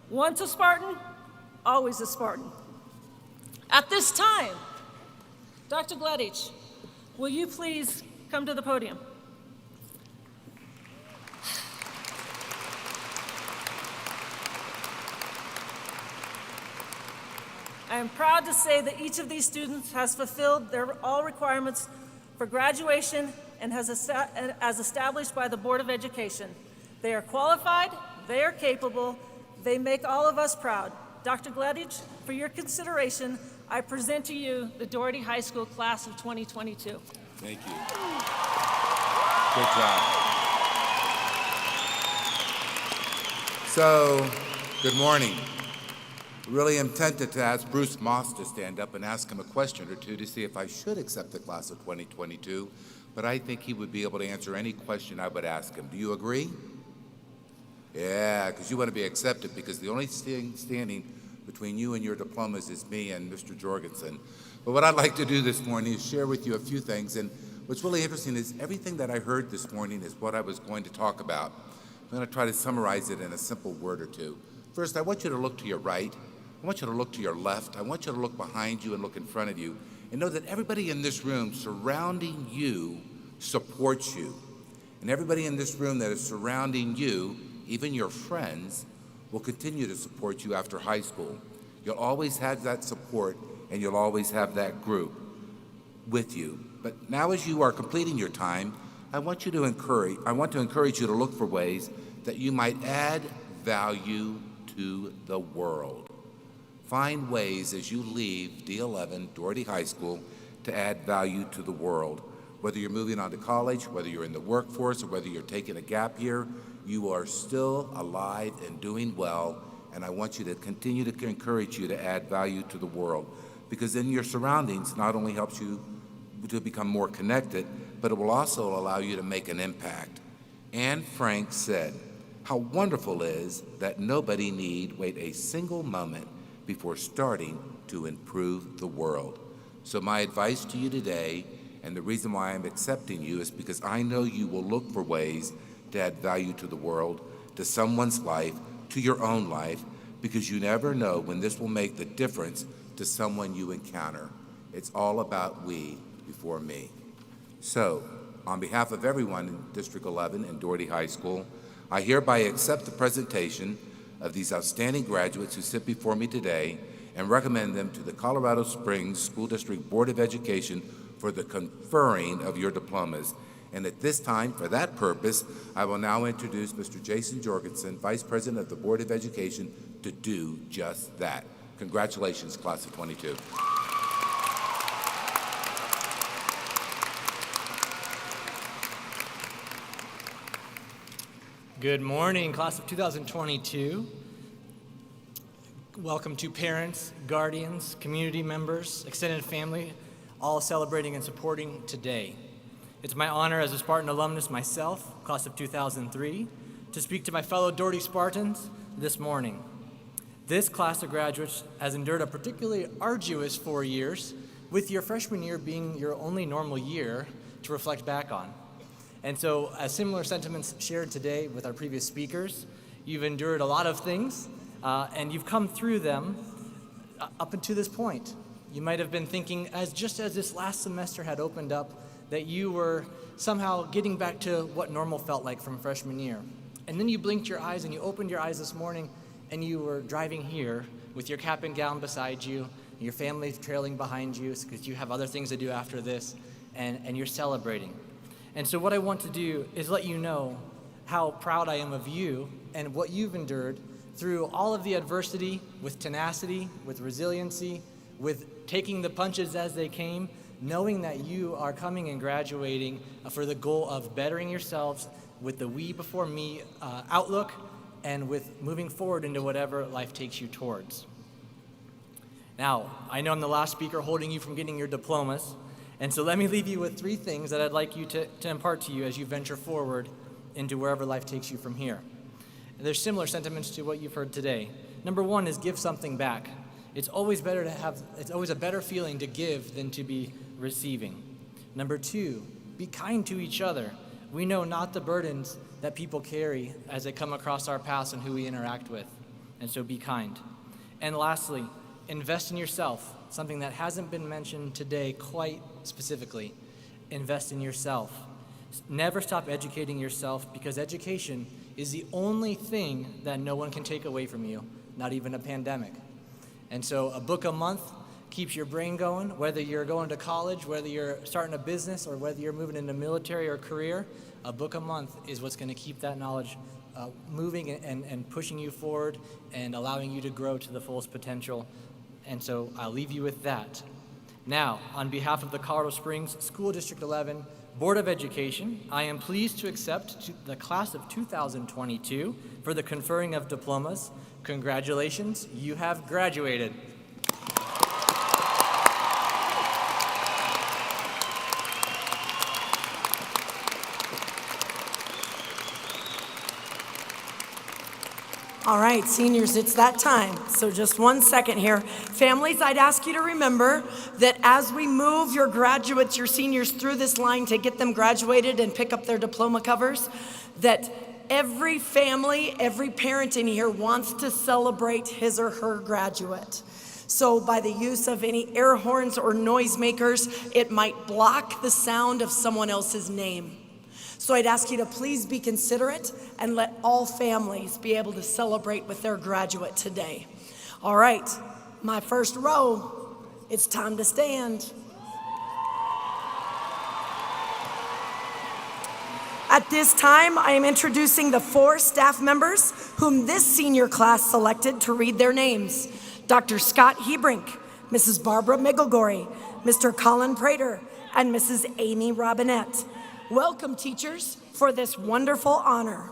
once a Spartan, always a Spartan. At this time, Dr. Gleditch, will you please come to the podium? I am proud to say that each of these students has fulfilled all requirements for graduation and as established by the Board of Education. They are qualified, they are capable, they make all of us proud. Dr. Gleditch, for your consideration, I present to you the Doherty High School class of 2022. Thank you. Good job. So, good morning. Really am tempted to ask Bruce Moss to stand up and ask him a question or two to see if I should accept the class of 2022, but I think he would be able to answer any question I would ask him. Do you agree? Yeah, because you want to be accepted, because the only thing standing between you and your diplomas is me and Mr. Jorgensen. But what I'd like to do this morning is share with you a few things, and what's really interesting is everything that I heard this morning is what I was going to talk about. I'm going to try to summarize it in a simple word or two. First, I want you to look to your right. I want you to look to your left. I want you to look behind you and look in front of you and know that everybody in this room surrounding you supports you. And everybody in this room that is surrounding you, even your friends, will continue to support you after high school. You'll always have that support, and you'll always have that group with you. But now as you are completing your time, I want to encourage you to look for ways that you might add value to the world. Find ways as you leave D11, Doherty High School, to add value to the world. Whether you're moving on to college, whether you're in the workforce, or whether you're taking a gap year, you are still alive and doing well, and I want you to continue to encourage you to add value to the world, because in your surroundings not only helps you to become more connected, but it will also allow you to make an impact. Anne Frank said, "How wonderful is that nobody need wait a single moment before starting to improve the world." So my advice to you today, and the reason why I'm accepting you, is because I know you will look for ways to add value to the world, to someone's life, to your own life, because you never know when this will make the difference to someone you encounter. It's all about we before me. So, on behalf of everyone in District 11 and Doherty High School, I hereby accept the presentation of these outstanding graduates who sit before me today and recommend them to the Colorado Springs School District Board of Education for the conferring of your diplomas. And at this time, for that purpose, I will now introduce Mr. Jason Jorgensen, Vice President of the Board of Education, to do just that. Congratulations, Class of 22. Good morning, Class of 2022. Welcome to parents, guardians, community members, extended family, all celebrating and supporting today. It's my honor as a Spartan alumnus myself, Class of 2003, to speak to my fellow Doherty Spartans this morning. This class of graduates has endured a particularly arduous 4 years, with your freshman year being your only normal year to reflect back on. And so, as similar sentiments shared today with our previous speakers, you've endured a lot of things, and you've come through them up until this point. You might have been thinking, just as this last semester had opened up, that you were somehow getting back to what normal felt like from freshman year. And then you blinked your eyes and you opened your eyes this morning and you were driving here with your cap and gown beside you, your family trailing behind you because you have other things to do after this, and you're celebrating. And so what I want to do is let you know how proud I am of you and what you've endured through all of the adversity with tenacity, with resiliency, with taking the punches as they came, knowing that you are coming and graduating for the goal of bettering yourselves with the we before me outlook and with moving forward into whatever life takes you towards. Now, I know I'm the last speaker holding you from getting your diplomas, and so let me leave you with 3 things that I'd like you to impart to you as you venture forward into wherever life takes you from here. And there's similar sentiments to what you've heard today. Number 1 is give something back. It's always a better feeling to give than to be receiving. Number 2, be kind to each other. We know not the burdens that people carry as they come across our paths and who we interact with, and so be kind. And lastly, invest in yourself, something that hasn't been mentioned today quite specifically. Invest in yourself. Never stop educating yourself, because education is the only thing that no one can take away from you, not even a pandemic. And so a book a month keeps your brain going, whether you're going to college, whether you're starting a business, or whether you're moving into military or career. A book a month is what's going to keep that knowledge moving and pushing you forward and allowing you to grow to the fullest potential. And so I'll leave you with that. Now, on behalf of the Colorado Springs School District 11 Board of Education, I am pleased to accept the class of 2022 for the conferring of diplomas. Congratulations, you have graduated. All right, seniors, it's that time. So just 1 second here. Families, I'd ask you to remember that as we move your graduates, your seniors through this line to get them graduated and pick up their diploma covers, that every family, every parent in here wants to celebrate his or her graduate. So by the use of any air horns or noisemakers, it might block the sound of someone else's name. So I'd ask you to please be considerate and let all families be able to celebrate with their graduate today. All right, my first row, it's time to stand. At this time, I am introducing the 4 staff members whom this senior class selected to read their names. Dr. Scott Hebrink, Mrs. Barbara Migglegorry, Mr. Colin Prater, and Mrs. Amy Robinette. Welcome, teachers, for this wonderful honor.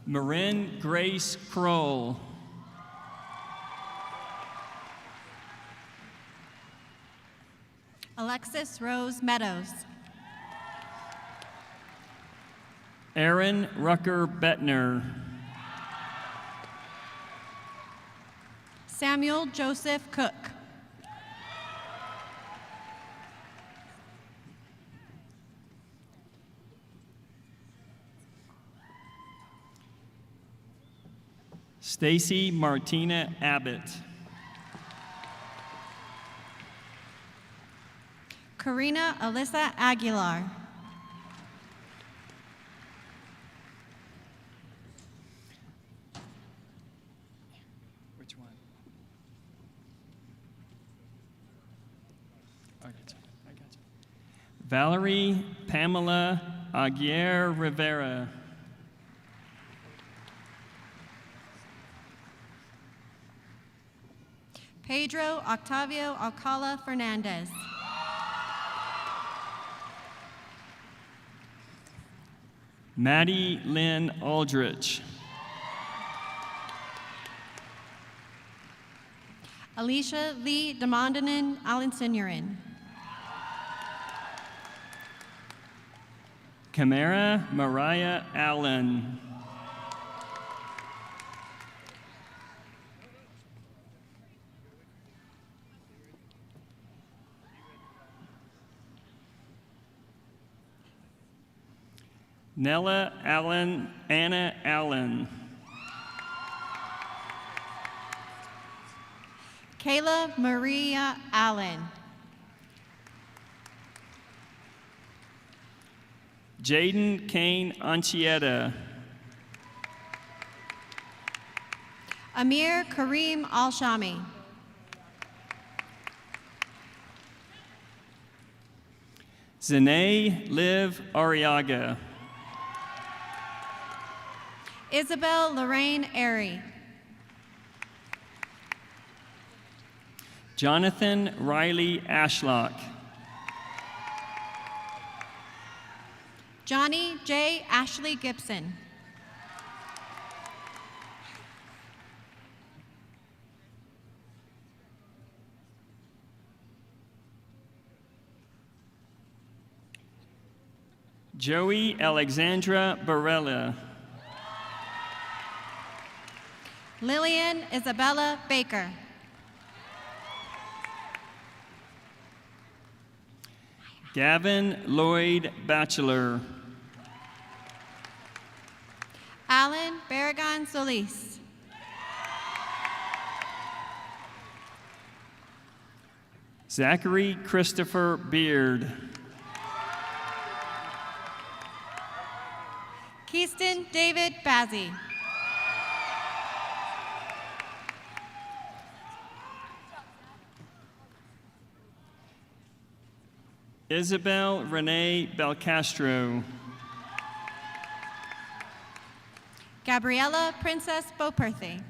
Marin Grace Kroll. Alexis Rose Meadows. Aaron Rucker Bettner. Samuel Joseph Cook. Stacy Martina Abbott. Karina Alyssa Aguilar. Which one? I got you. Valerie Pamela Aguirre Rivera. Pedro Octavio Alcala Fernandez. Maddie Lynn Aldrich. Alicia Lee Demondanen Alinsignorin. Camara Mariah Allen. Nella Allen, Anna Allen. Kayla Maria Allen. Jaden Kane Anchieta. Amir Kareem Al-Shami. Zane Liv Ariaga. Isabel Lorraine Airy. Jonathan Riley Ashlock. Johnny J. Ashley Gibson. Joey Alexandra Barella. Lillian Isabella Baker. Gavin Lloyd Batchelor. Alan Barragan Solis. Zachary Christopher Beard. Keiston David Bazzi. Isabel Renee Belcastro. Gabriella Princess Boperthy.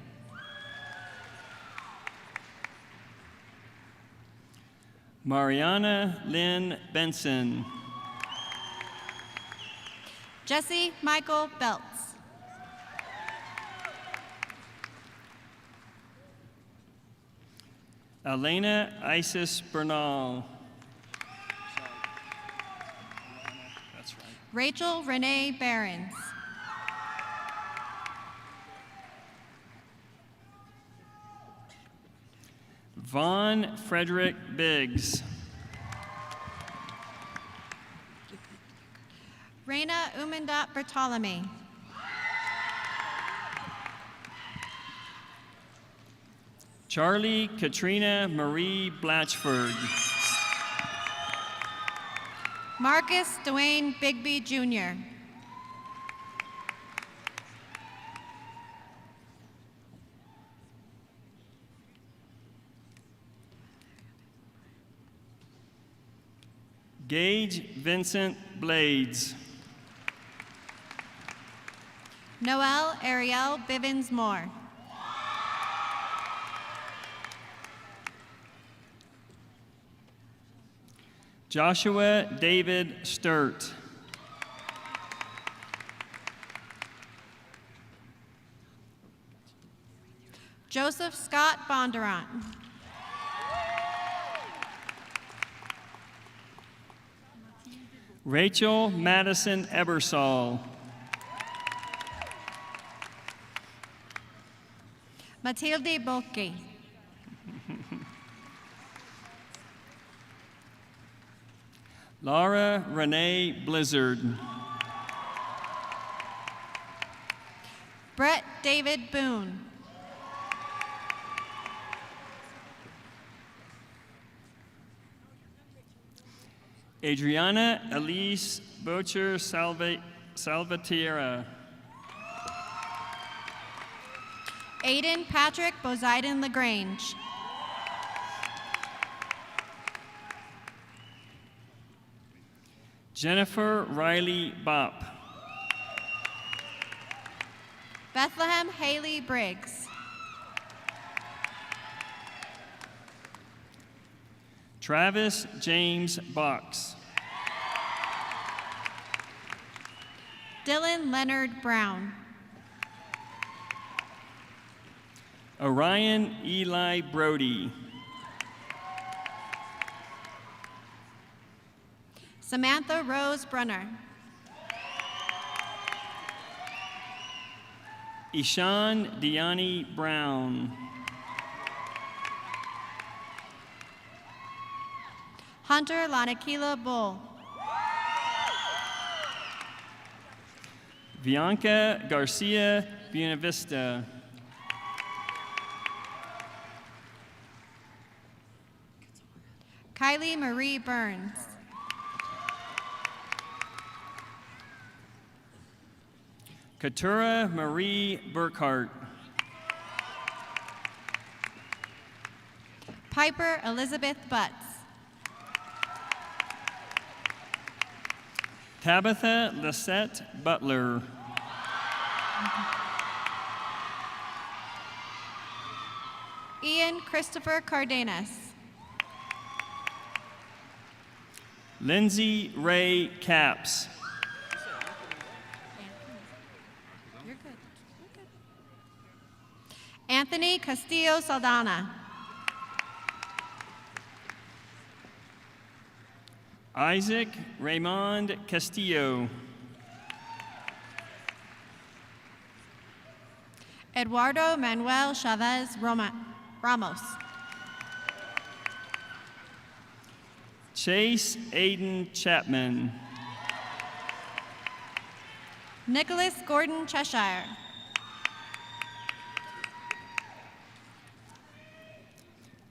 Mariana Lynn Benson. Jesse Michael Beltz. Elena Isis Bernal. That's right. Rachel Renee Behrens. Vaughn Frederick Biggs. Reina Umandat Bartolome. Charlie Katrina Marie Blatchford. Marcus Dwayne Bigby Jr. Gage Vincent Blades. Noel Ariel Bivens Moore. Joshua David Sturt. Joseph Scott Bondurant. Rachel Madison Ebersol. Matilde Bolke. Laura Renee Blizzard. Brett David Boone. Adriana Elise Bocher Salvatierra. Aiden Patrick Poseidon LaGrange. Jennifer Riley Bopp. Bethlehem Haley Briggs. Travis James Box. Dylan Leonard Brown. Orion Eli Brody. Samantha Rose Brunner. Ishan Diani Brown. Hunter Lanakila Bull. Bianca Garcia Buenavista. Kylie Marie Burns. Katura Marie Burkhart. Piper Elizabeth Butts. Tabitha Lisette Butler. Ian Christopher Cardenas. Lindsay Ray Capps. You're good. Anthony Castillo Saldana. Isaac Raymond Castillo. Eduardo Manuel Chavez Ramos. Chase Aiden Chapman. Nicholas Gordon Cheshire.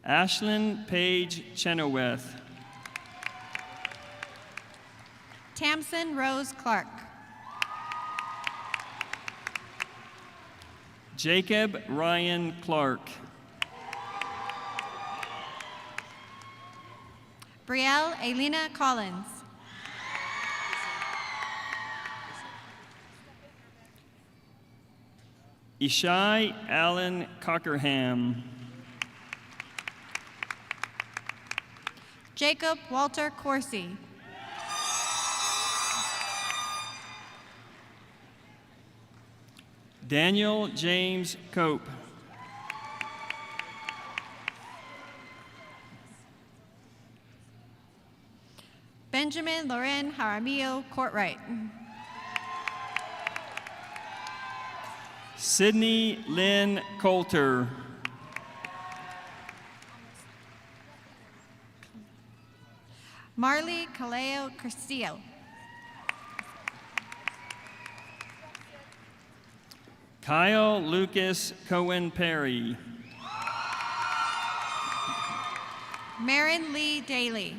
Ashlyn Page Chenoweth. Tamsin Rose Clark. Jacob Ryan Clark. Brielle Elena Collins. Ishai Allen Cockerham. Jacob Walter Corsi. Daniel James Cope. Benjamin Loren Jaramillo Courtright. Sydney Lynn Coulter. Marley Caleo Castillo. Kyle Lucas Cohen Perry. Marin Lee Daly.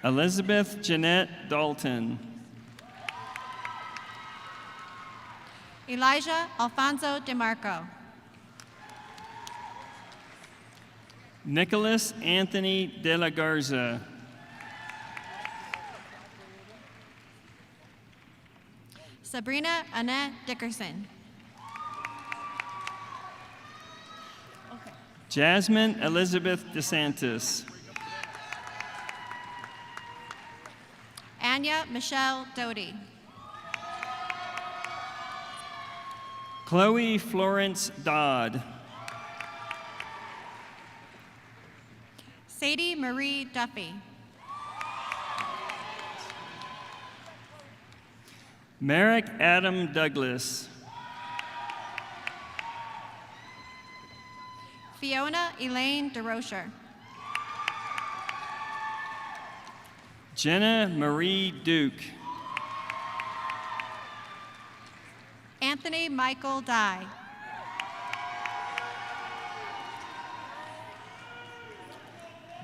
Elizabeth Jeanette Dalton. Elijah Alfonso DeMarco. Nicholas Anthony De La Garza. Sabrina Annette Dickerson. Jasmine Elizabeth DeSantis. Anya Michelle Doty. Chloe Florence Dodd. Sadie Marie Duffy. Merrick Adam Douglas. Fiona Elaine DeRocher. Jenna Marie Duke. Anthony Michael Dye.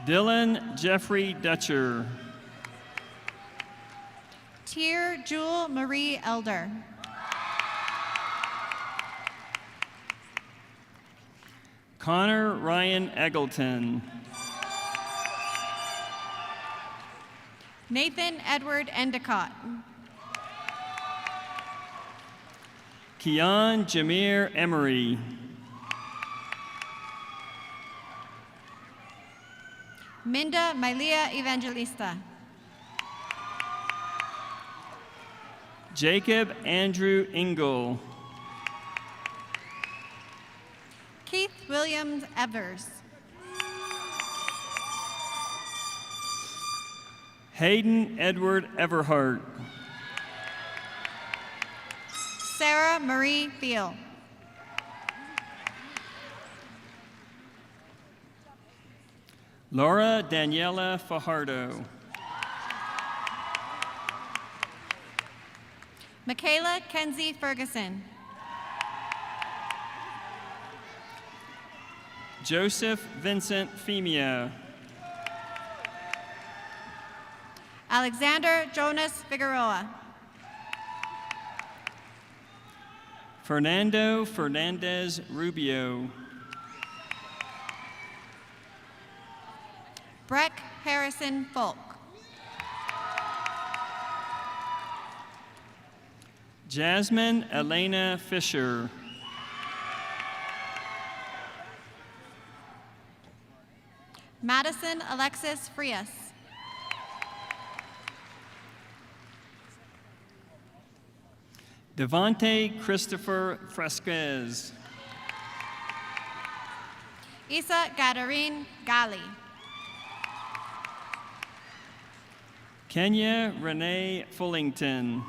Dylan Jeffrey Dutcher. Tier Jewel Marie Elder. Connor Ryan Eggleton. Nathan Edward Endicott. Keon Jameer Emery. Minda Mailia Evangelista. Jacob Andrew Ingle. Keith Williams Evers. Hayden Edward Everhart. Sarah Marie Field. Laura Daniela Fajardo. Michaela Kenzie Ferguson. Joseph Vincent Femia. Alexander Jonas Figueroa. Fernando Fernandez Rubio. Breck Harrison Folk. Jasmine Elena Fisher. Madison Alexis Frias. Devonte Christopher Fresquez. Isa Gadarine Gali. Kenya Renee Fullington.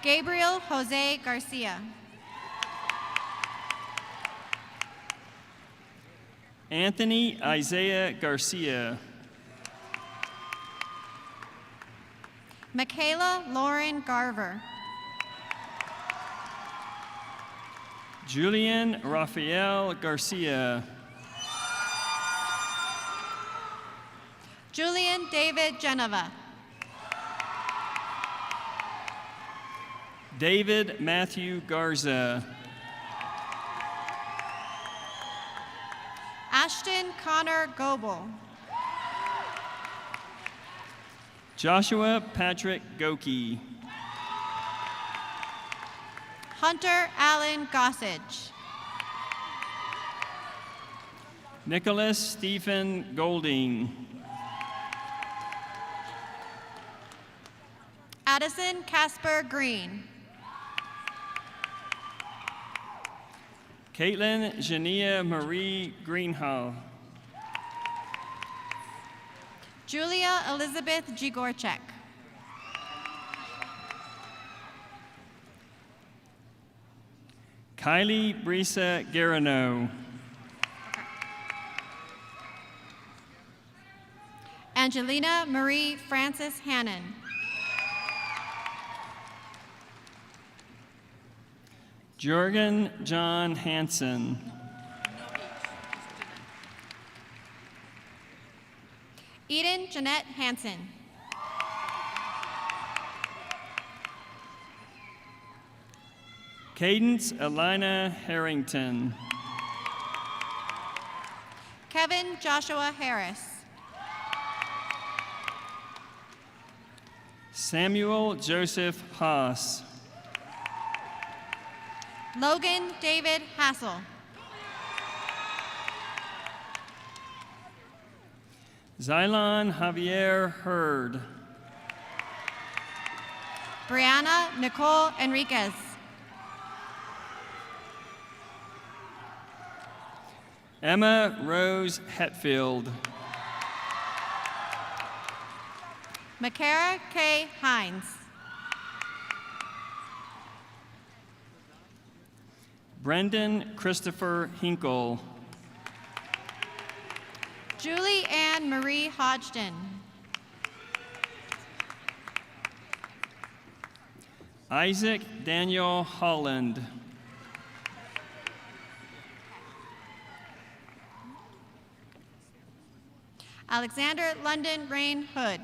Gabriel Jose Garcia. Anthony Isaiah Garcia. Michaela Lauren Garver. Julian Rafael Garcia. Julian David Geneva. David Matthew Garza. Ashton Connor Goebel. Joshua Patrick Goki. Hunter Allen Gossage. Nicholas Stephen Golding. Addison Casper Green. Caitlin Jania Marie Greenhall. Julia Elizabeth Gigorchek. Kylie Brisa Garano. Angelina Marie Francis Hannon. Jorgen John Hansen. Eden Jeanette Hansen. Cadence Elina Harrington. Kevin Joshua Harris. Samuel Joseph Haas. Logan David Hassel. Xylon Javier Hurd. Brianna Nicole Enriquez. Emma Rose Hetfield. Makara K. Hines. Brendan Christopher Hinkle. Julie Ann Marie Hodgson. Isaac Daniel Holland. Alexander London Rain Hood.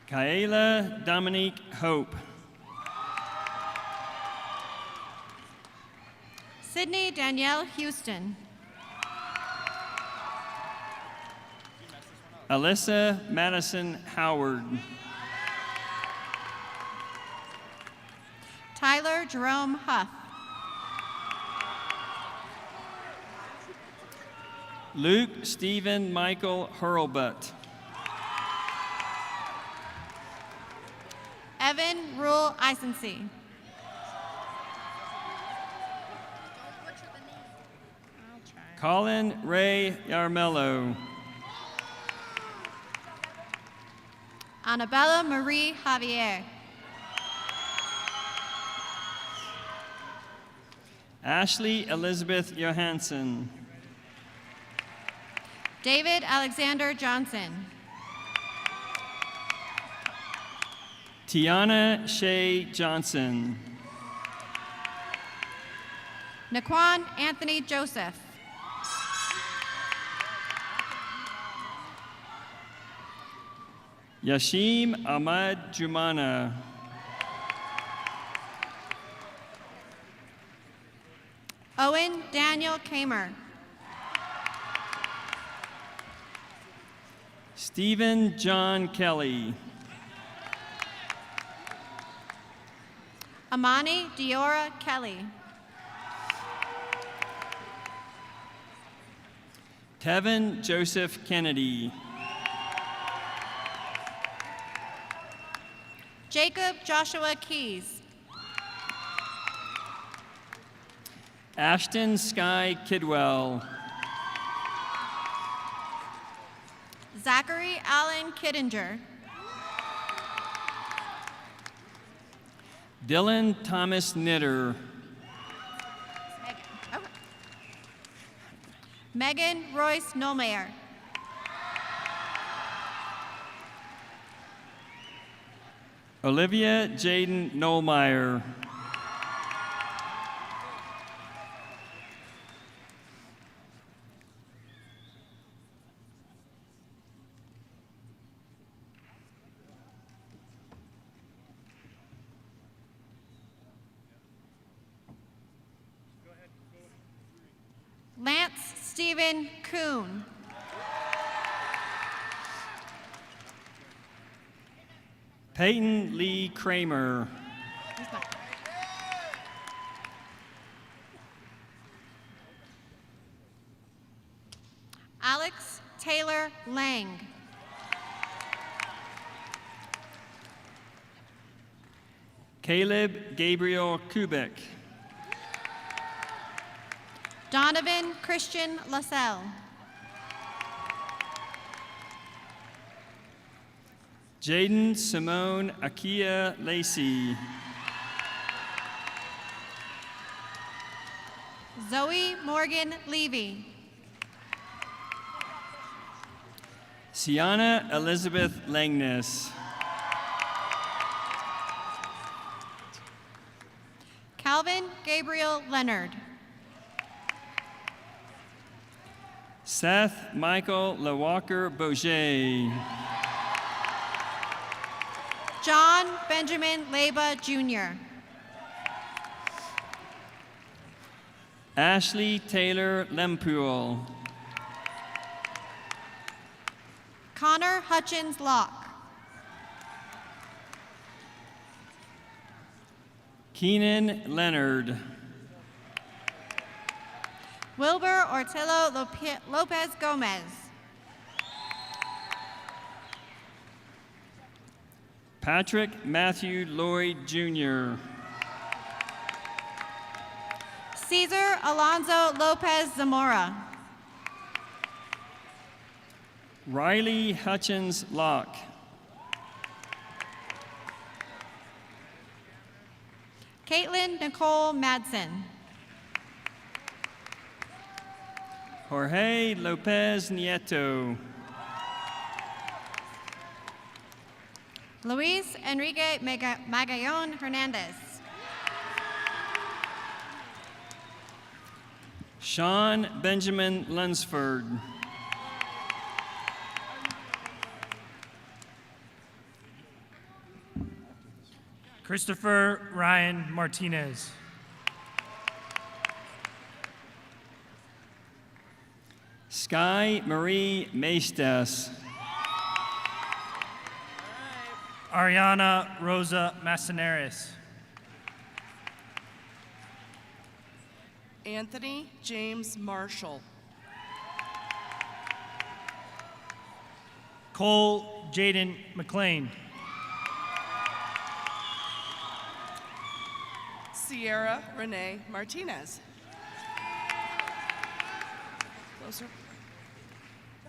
Kaela Dominique Hope. Sydney Danielle Houston. Alyssa Madison Howard. Tyler Jerome Huff. Luke Stephen Michael Hurlbutt. Evan Rule Isensee. Colin Ray Yarmello. Annabella Marie Javier. Ashley Elizabeth Johansson. David Alexander Johnson. Tiana Shea Johnson. Naquan Anthony Joseph. Yashim Ahmad Jumana. Owen Daniel Kamer. Stephen John Kelly. Amani Diora Kelly. Tevin Joseph Kennedy. Jacob Joshua Keys. Ashton Sky Kidwell. Zachary Allen Kiddinger. Dylan Thomas Knitter. Megan Royce Nolmeyer. Olivia Jaden Nolmeyer. Lance Stephen Kuhn. Peyton Lee Kramer. Alex Taylor Lang. Caleb Gabriel Kubik. Donovan Christian LaSalle. Jaden Simone Akia Lacey. Zoe Morgan Levy. Sienna Elizabeth Langness. Calvin Gabriel Leonard. Seth Michael LeWalker Bourget. John Benjamin Leba Jr. Ashley Taylor Lempool. Connor Hutchins Locke. Keenan Leonard. Wilbur Ortello Lopez Gomez. Patrick Matthew Lloyd Jr. Cesar Alonso Lopez Zamora. Riley Hutchins Locke. Caitlin Nicole Madsen. Jorge Lopez Nieto. Luis Enrique Magallon Hernandez. Sean Benjamin Lunsford. Christopher Ryan Martinez. Sky Marie Maestas. Ariana Rosa Massaneris. Anthony James Marshall. Cole Jaden McLean. Sierra Renee Martinez. Closer.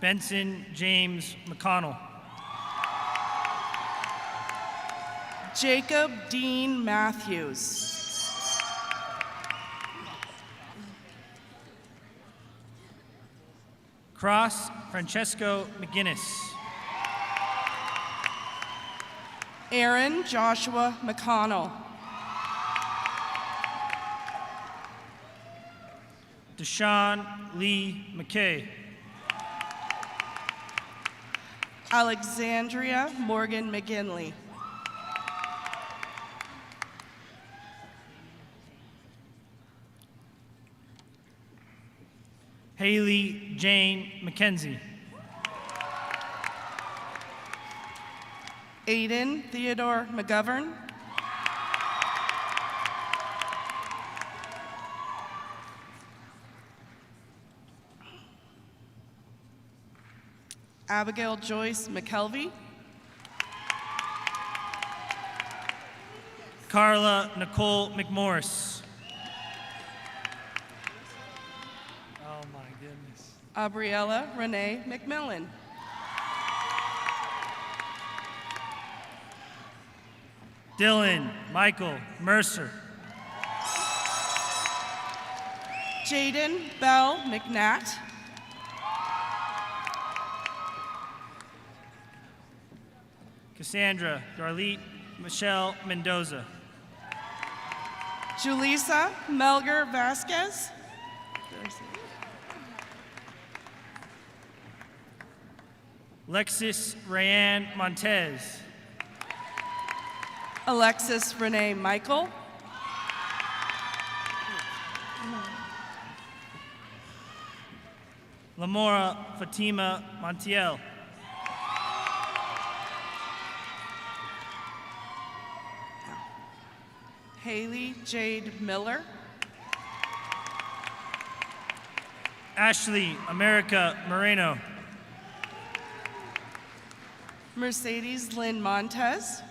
Benson James McConnell. Jacob Dean Matthews. Cross Francesco McGinnis. Aaron Joshua McConnell. Deshaun Lee McKay. Alexandria Morgan McGinley. Haley Jane McKenzie. Aiden Theodore McGovern. Abigail Joyce McKelvey. Carla Nicole McMorris. Oh my goodness. Abriella Renee McMillan. Dylan Michael Mercer. Jaden Bell McNatt. Cassandra Darlene Michelle Mendoza. Julissa Melger Vasquez. Lexis Rayanne Montez. Alexis Renee Michael. Lamora Fatima Montiel. Haley Jade Miller. Ashley America Moreno. Mercedes Lynn Montez.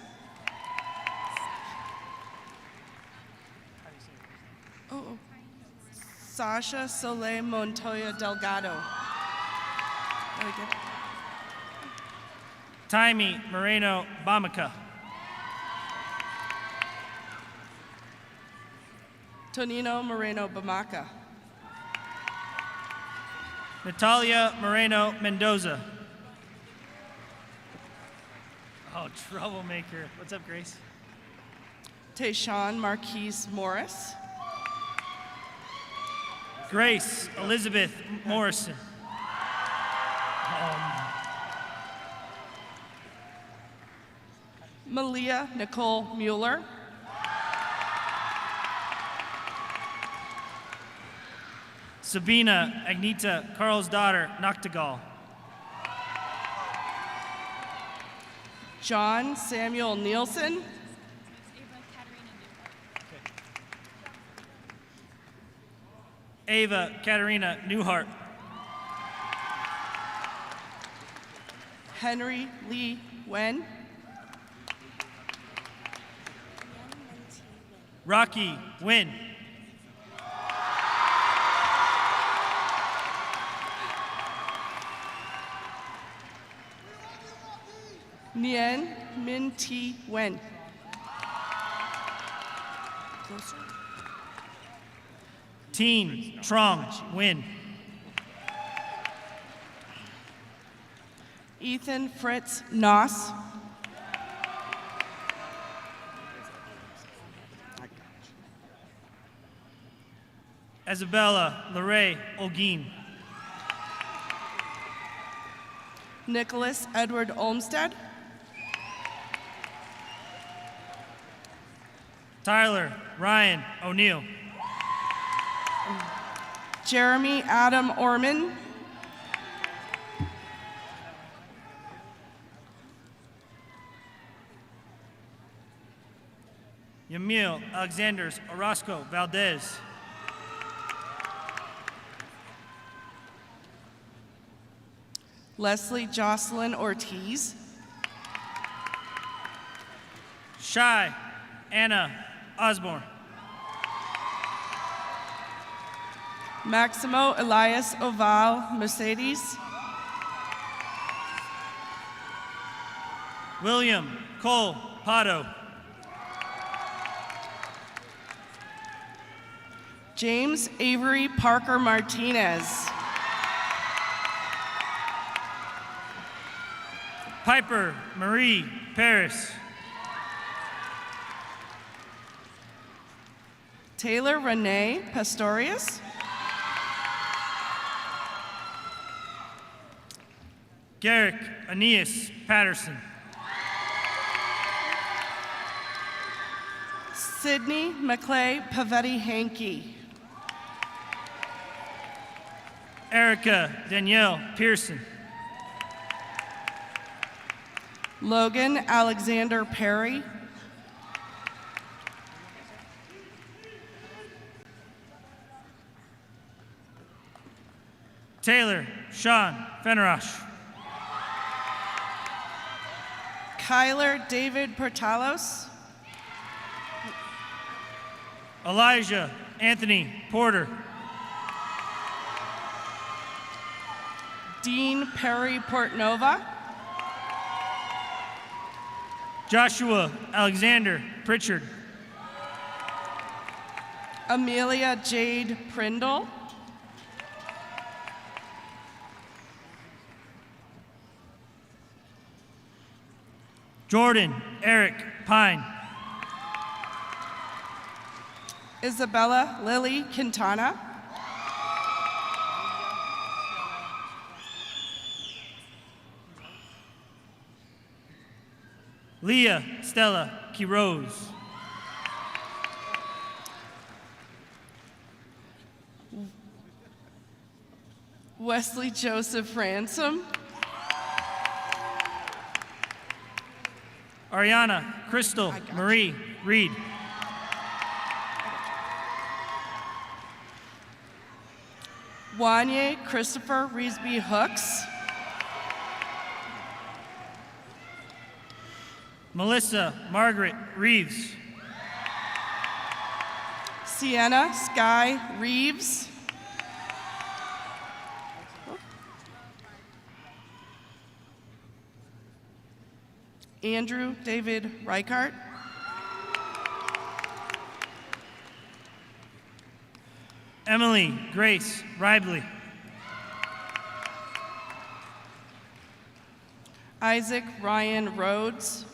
Oh, Sasha Soleil Montoya Delgado. Did I get it? Taimi Moreno Bamaka. Tonino Moreno Bamaka. Natalia Moreno Mendoza. Oh, troublemaker. What's up, Grace? Tayshawn Marquise Morris. Grace Elizabeth Morrison. Malia Nicole Mueller. Sabina Agnita Carl's daughter Noctegal. John Samuel Nielsen. Ava Katarina Newhart. Henry Lee Wen. Rocky Wynn. Nien Min T Wen. Closer. Teen Trong Win. Ethan Fritz Noss. Isabella Lorraine Olguin. Nicholas Edward Olmsted. Tyler Ryan O'Neill. Jeremy Adam Orman. Yamil Alexanders Orozco Valdez. Leslie Jocelyn Ortiz. Shy Anna Osborne. Maximo Elias Oval Mercedes. William Cole Pato. James Avery Parker Martinez. Piper Marie Paris. Taylor Renee Pastorius. Garrick Aeneas Patterson. Sydney McClay Pavetti Hankey. Erica Danielle Pearson. Logan Alexander Perry. Taylor Sean Fennerosh. Kyler David Portalos. Elijah Anthony Porter. Dean Perry Portnova. Joshua Alexander Pritchard. Amelia Jade Prindle. Jordan Eric Pine. Isabella Lily Quintana. Leah Stella Quiroz. Wesley Joseph Ransom. Ariana Crystal Marie Reed. Wanye Christopher Reesby Hooks. Melissa Margaret Reeves. Sienna Sky Reeves. Andrew David Reichart. Emily Grace Ribley. Isaac Ryan Rhodes.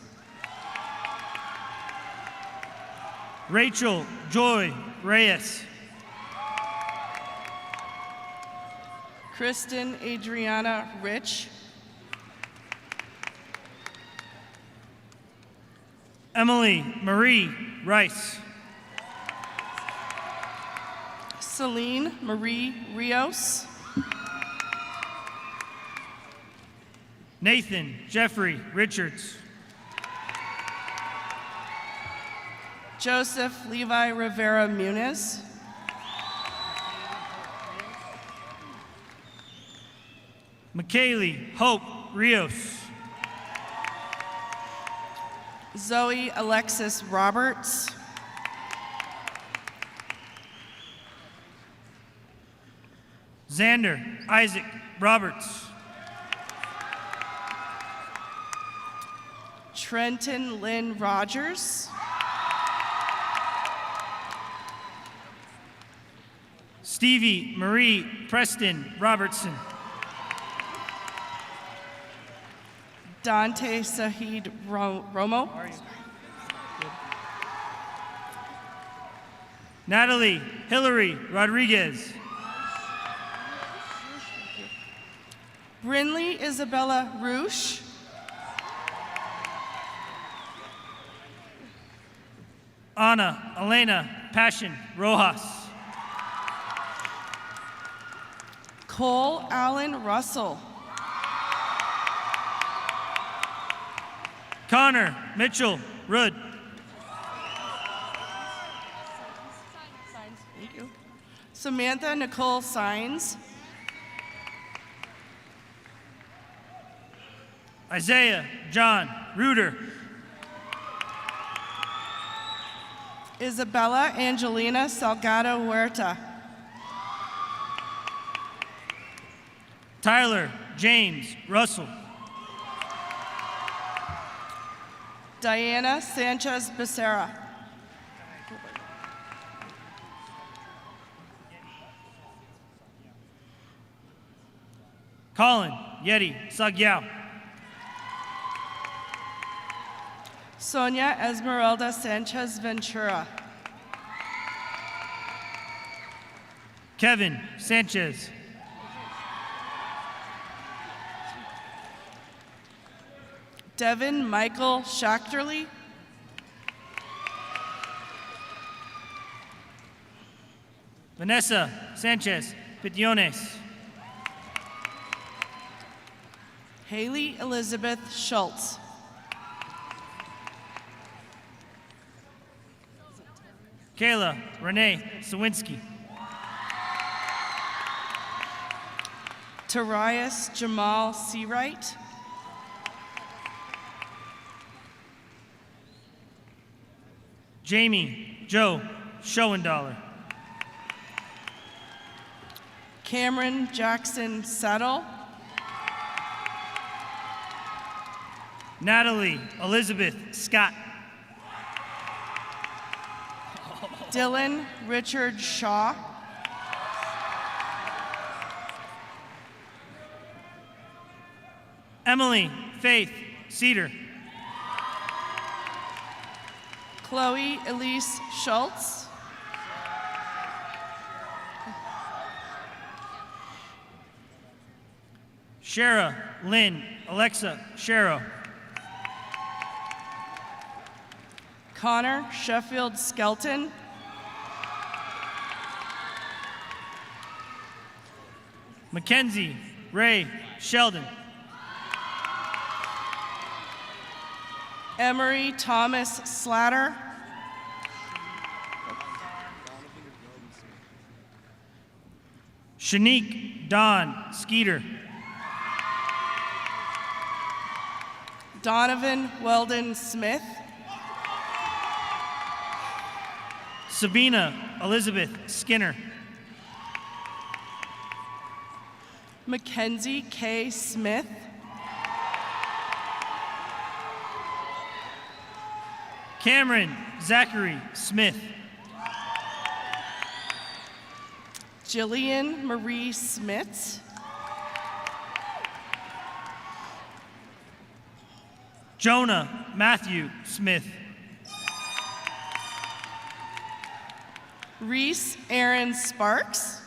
Rachel Joy Reyes. Kristen Adriana Rich. Emily Marie Rice. Celine Marie Rios. Nathan Jeffrey Richards. Joseph Levi Rivera Muniz. McKaylee Hope Rios. Zoe Alexis Roberts. Xander Isaac Roberts. Trenton Lynn Rogers. Stevie Marie Preston Robertson. Dante Sahid Romo. Natalie Hillary Rodriguez. Brinley Isabella Roosh. Ana Elena Passion Rojas. Cole Allen Russell. Connor Mitchell Rudd. Thank you. Samantha Nicole Sines. Isaiah John Reuter. Isabella Angelina Salgado Huerta. Tyler James Russell. Diana Sanchez Becerra. Colin Yeti Sagyao. Sonia Esmeralda Sanchez Ventura. Kevin Sanchez. Devin Michael Schachterly. Vanessa Sanchez Pitiones. Haley Elizabeth Schultz. Kayla Renee Sawinski. Tarias Jamal Seawright. Jamie Joe Schoendollar. Cameron Jackson Settle. Natalie Elizabeth Scott. Dylan Richard Shaw. Emily Faith Cedar. Chloe Elise Schultz. Shara Lynn Alexa Shero. Connor Sheffield Skelton. Mackenzie Ray Sheldon. Emery Thomas Slatter. Shanique Dawn Skeeter. Donovan Weldon Smith. Sabina Elizabeth Skinner. Mackenzie K. Smith. Cameron Zachary Smith. Jillian Marie Smith. Jonah Matthew Smith. Reese Aaron Sparks.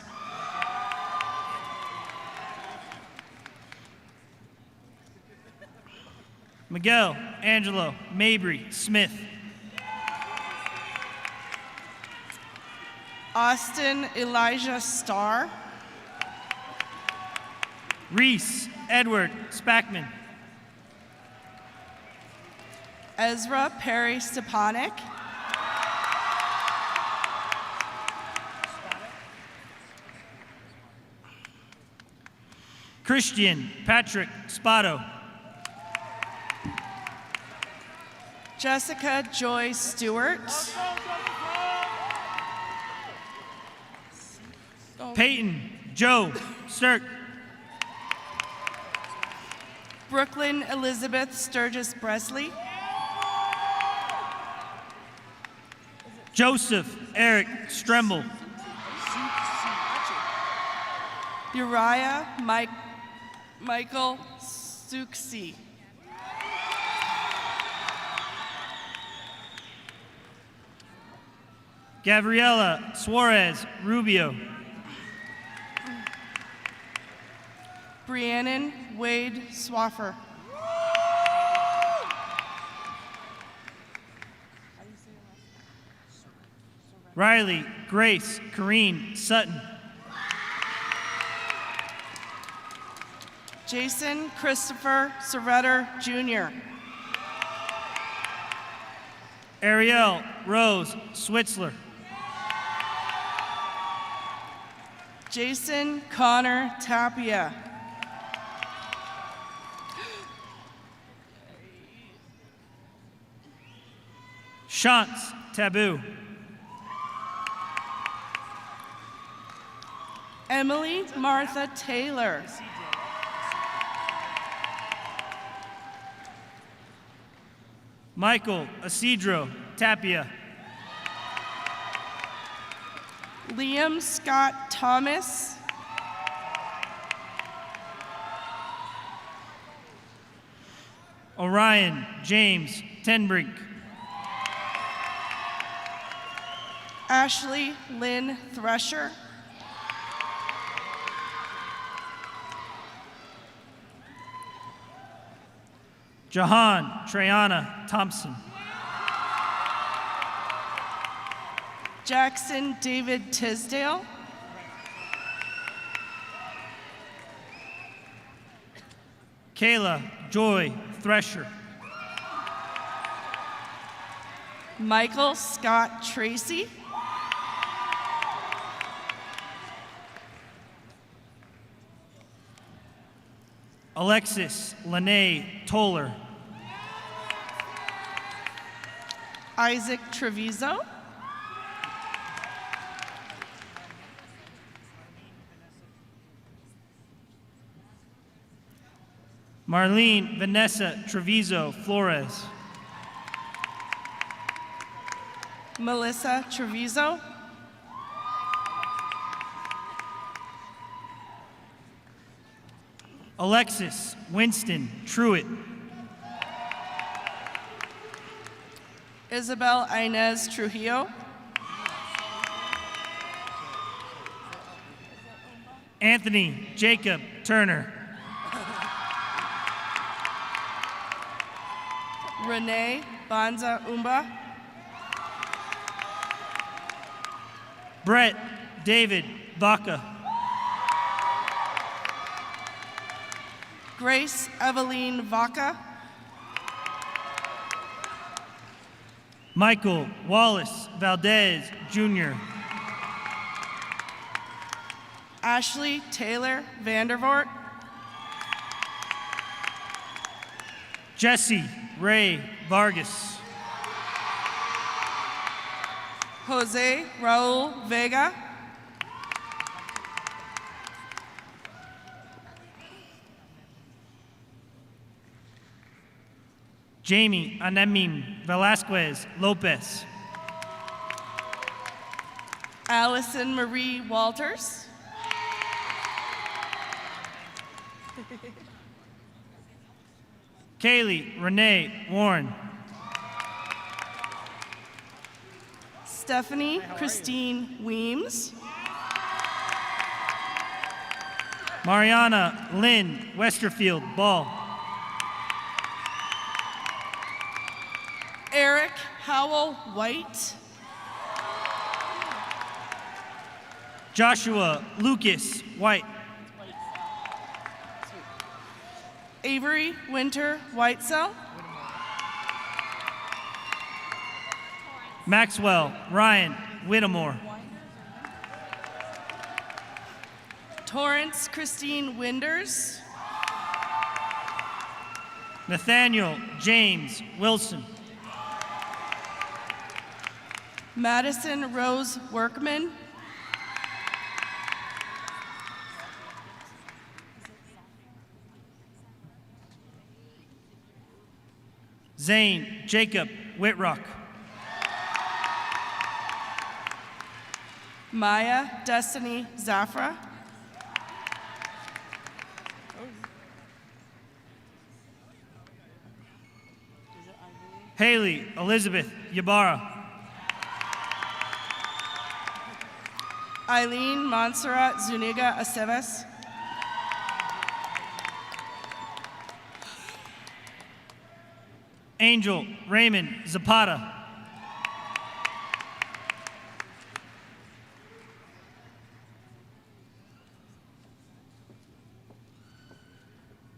Miguel Angelo Mabry Smith. Austin Elijah Starr. Reese Edward Spackman. Ezra Perry Stepanek. Christian Patrick Spotto. Jessica Joy Stewart. Peyton Joe Sturk. Brooklyn Elizabeth Sturgis Bresley. Joseph Eric Stremble. Uriah Michael Suksi. Gabriela Suarez Rubio. Briannon Wade Swaffer. Riley Grace Corrine Sutton. Jason Christopher Surretter Jr. Ariel Rose Switzler. Jason Connor Tapia. Shantz Taboo. Emily Martha Taylor. Michael Isidro Tapia. Liam Scott Thomas. Orion James Tenbrink. Ashley Lynn Thresher. Jahan Treyana Thompson. Jackson David Tisdale. Kayla Joy Thresher. Michael Scott Tracy. Alexis Lene Toller. Isaac Treviso. Marlene Vanessa Treviso Flores. Melissa Treviso. Alexis Winston Truitt. Isabel Inez Trujillo. Anthony Jacob Turner. Renee Banza Umba. Brett David Vaca. Grace Eveline Vaca. Michael Wallace Valdez Jr. Ashley Taylor Vandervoort. Jesse Ray Vargas. Jose Raul Vega. Jamie Anemim Velasquez Lopez. Allison Marie Walters. Kaylee Renee Warren. Stephanie Christine Weems. Mariana Lynn Westerfield Ball. Eric Howell White. Joshua Lucas White. Avery Winter Whitesell. Maxwell Ryan Whittemore. Torrance Christine Winders. Nathaniel James Wilson. Madison Rose Workman. Zane Jacob Whitrock. Maya Destiny Zafra. Haley Elizabeth Ybarra. Eileen Montserrat Zuniga Aceves. Angel Raymond Zapata.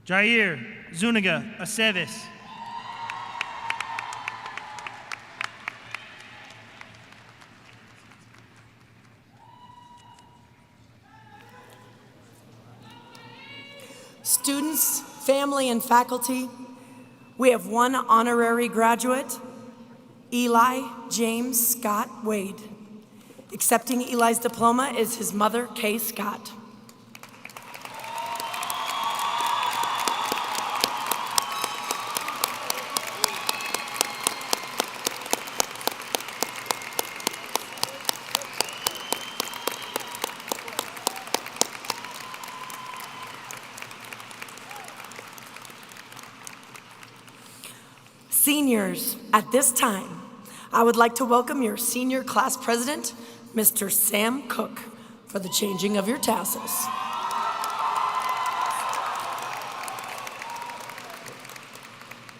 Jair Zuniga Aceves. Students, family, and faculty, we have one honorary graduate, Eli James Scott Wade. Accepting Eli's diploma is his mother, Kay Scott. Seniors, at this time, I would like to welcome your senior class president, Mr. Sam Cook, for the changing of your tassels.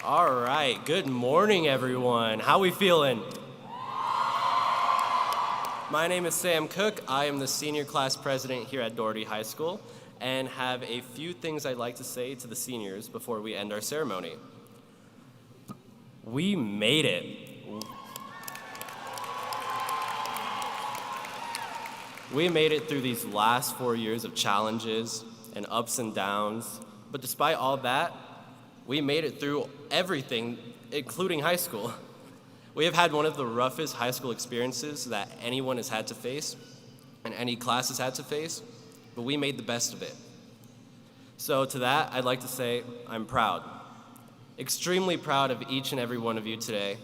All right, good morning, everyone. How we feeling? My name is Sam Cook. I am the senior class president here at Doherty High School and have a few things I'd like to say to the seniors before we end our ceremony. We made it. We made it through these last 4 years of challenges and ups and downs, but despite all that, we made it through everything, including high school. We have had one of the roughest high school experiences that anyone has had to face and any class has had to face, but we made the best of it. So to that, I'd like to say I'm proud. Extremely proud of each and every one of you today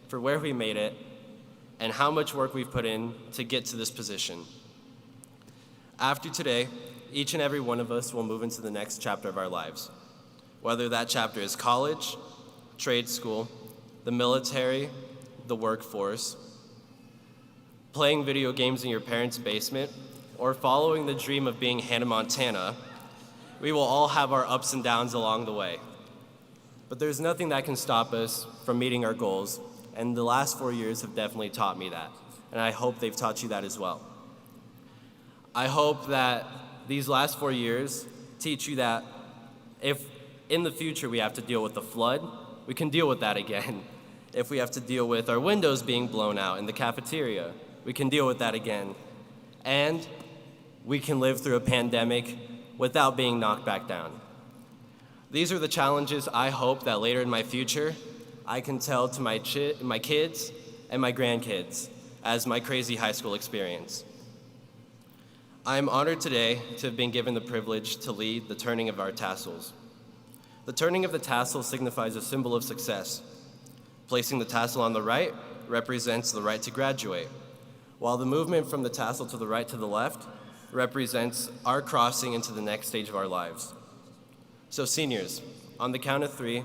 for where we made it and how much work we've put in to get to this position. After today, each and every one of us will move into the next chapter of our lives. Whether that chapter is college, trade school, the military, the workforce, playing video games in your parents' basement, or following the dream of being Hannah Montana, we will all have our ups and downs along the way. But there's nothing that can stop us from meeting our goals, and the last 4 years have definitely taught me that, and I hope they've taught you that as well. I hope that these last 4 years teach you that if in the future we have to deal with the flood, we can deal with that again. If we have to deal with our windows being blown out in the cafeteria, we can deal with that again. And we can live through a pandemic without being knocked back down. These are the challenges I hope that later in my future, I can tell to my kids and my grandkids as my crazy high school experience. I am honored today to have been given the privilege to lead the turning of our tassels. The turning of the tassel signifies a symbol of success. Placing the tassel on the right represents the right to graduate, while the movement from the tassel to the right to the left represents our crossing into the next stage of our lives. So seniors, on the count of 3,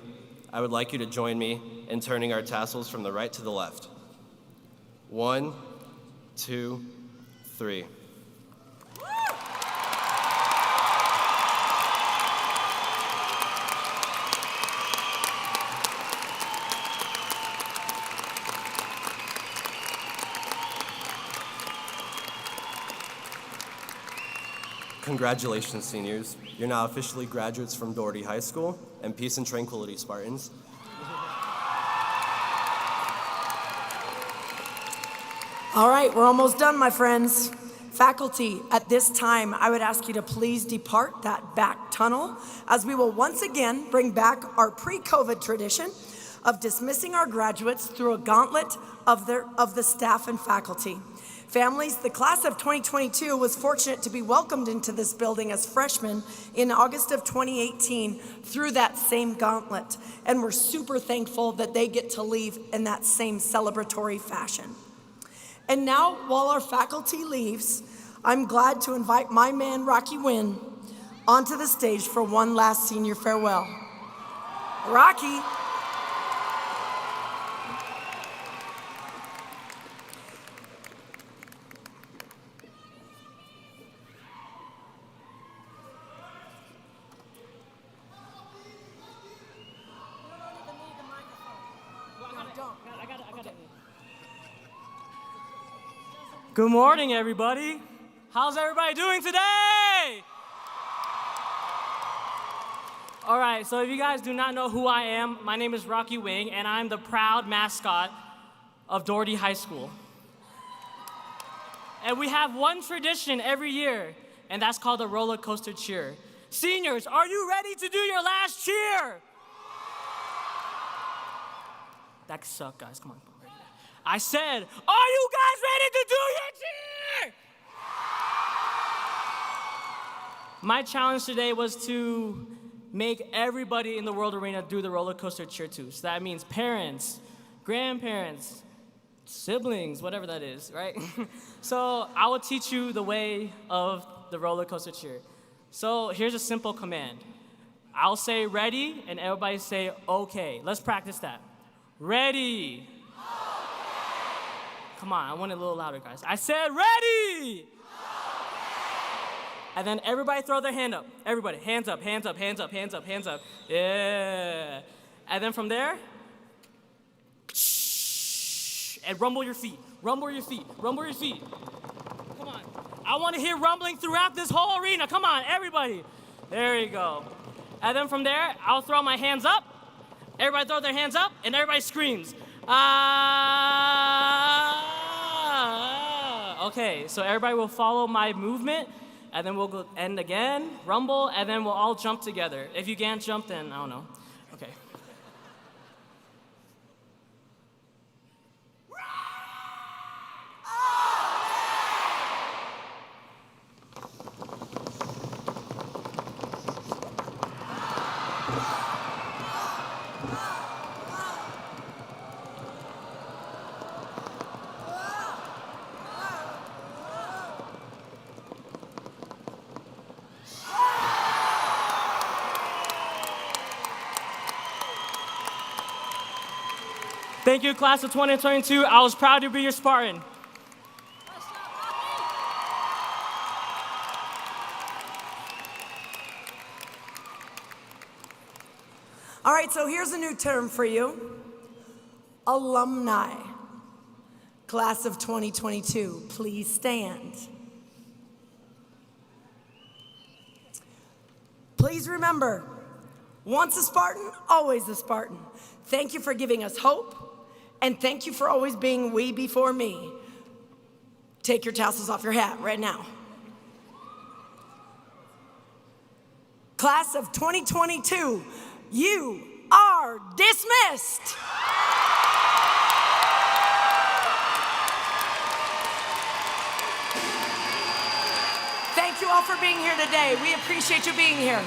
I would like you to join me in turning our tassels from the right to the left. 1, 2, 3. Congratulations, seniors. You're now officially graduates from Doherty High School, and peace and tranquility, Spartans. All right, we're almost done, my friends. Faculty, at this time, I would ask you to please depart that back tunnel as we will once again bring back our pre-COVID tradition of dismissing our graduates through a gauntlet of the staff and faculty. Families, the class of 2022 was fortunate to be welcomed into this building as freshmen in August of 2018 through that same gauntlet, and we're super thankful that they get to leave in that same celebratory fashion. And now, while our faculty leaves, I'm glad to invite my man, Rocky Wynn, onto the stage for one last senior farewell. Rocky. Good morning, everybody. How's everybody doing today? All right, so if you guys do not know who I am, my name is Rocky Wing, and I'm the proud mascot of Doherty High School. And we have one tradition every year, and that's called the roller coaster cheer. Seniors, are you ready to do your last cheer? That sucked, guys. Come on. I said, are you guys ready to do your cheer? My challenge today was to make everybody in the World Arena do the roller coaster cheer too. So that means parents, grandparents, siblings, whatever that is, right? So I will teach you the way of the roller coaster cheer. So here's a simple command. I'll say ready, and everybody say okay. Let's practice that. Ready. Come on, I want it a little louder, guys. I said ready! Okay. And then everybody throw their hand up. Everybody, hands up, hands up, hands up, hands up, hands up. Yeah. And then from there, and rumble your feet, rumble your feet, rumble your feet. Come on. I want to hear rumbling throughout this whole arena. Come on, everybody. There you go. And then from there, I'll throw my hands up. Everybody throw their hands up, and everybody screams. Ah! Okay, so everybody will follow my movement, and then we'll go end again, rumble, and then we'll all jump together. If you can't jump, then I don't know. Okay. Thank you, class of 2022. I was proud to be your Spartan. All right, so here's a new term for you. Alumni. Class of 2022, please stand. Please remember, once a Spartan, always a Spartan. Thank you for giving us hope, and thank you for always being we before me. Take your tassels off your hat right now. Class of 2022, you are dismissed. Thank you all for being here today. We appreciate you being here.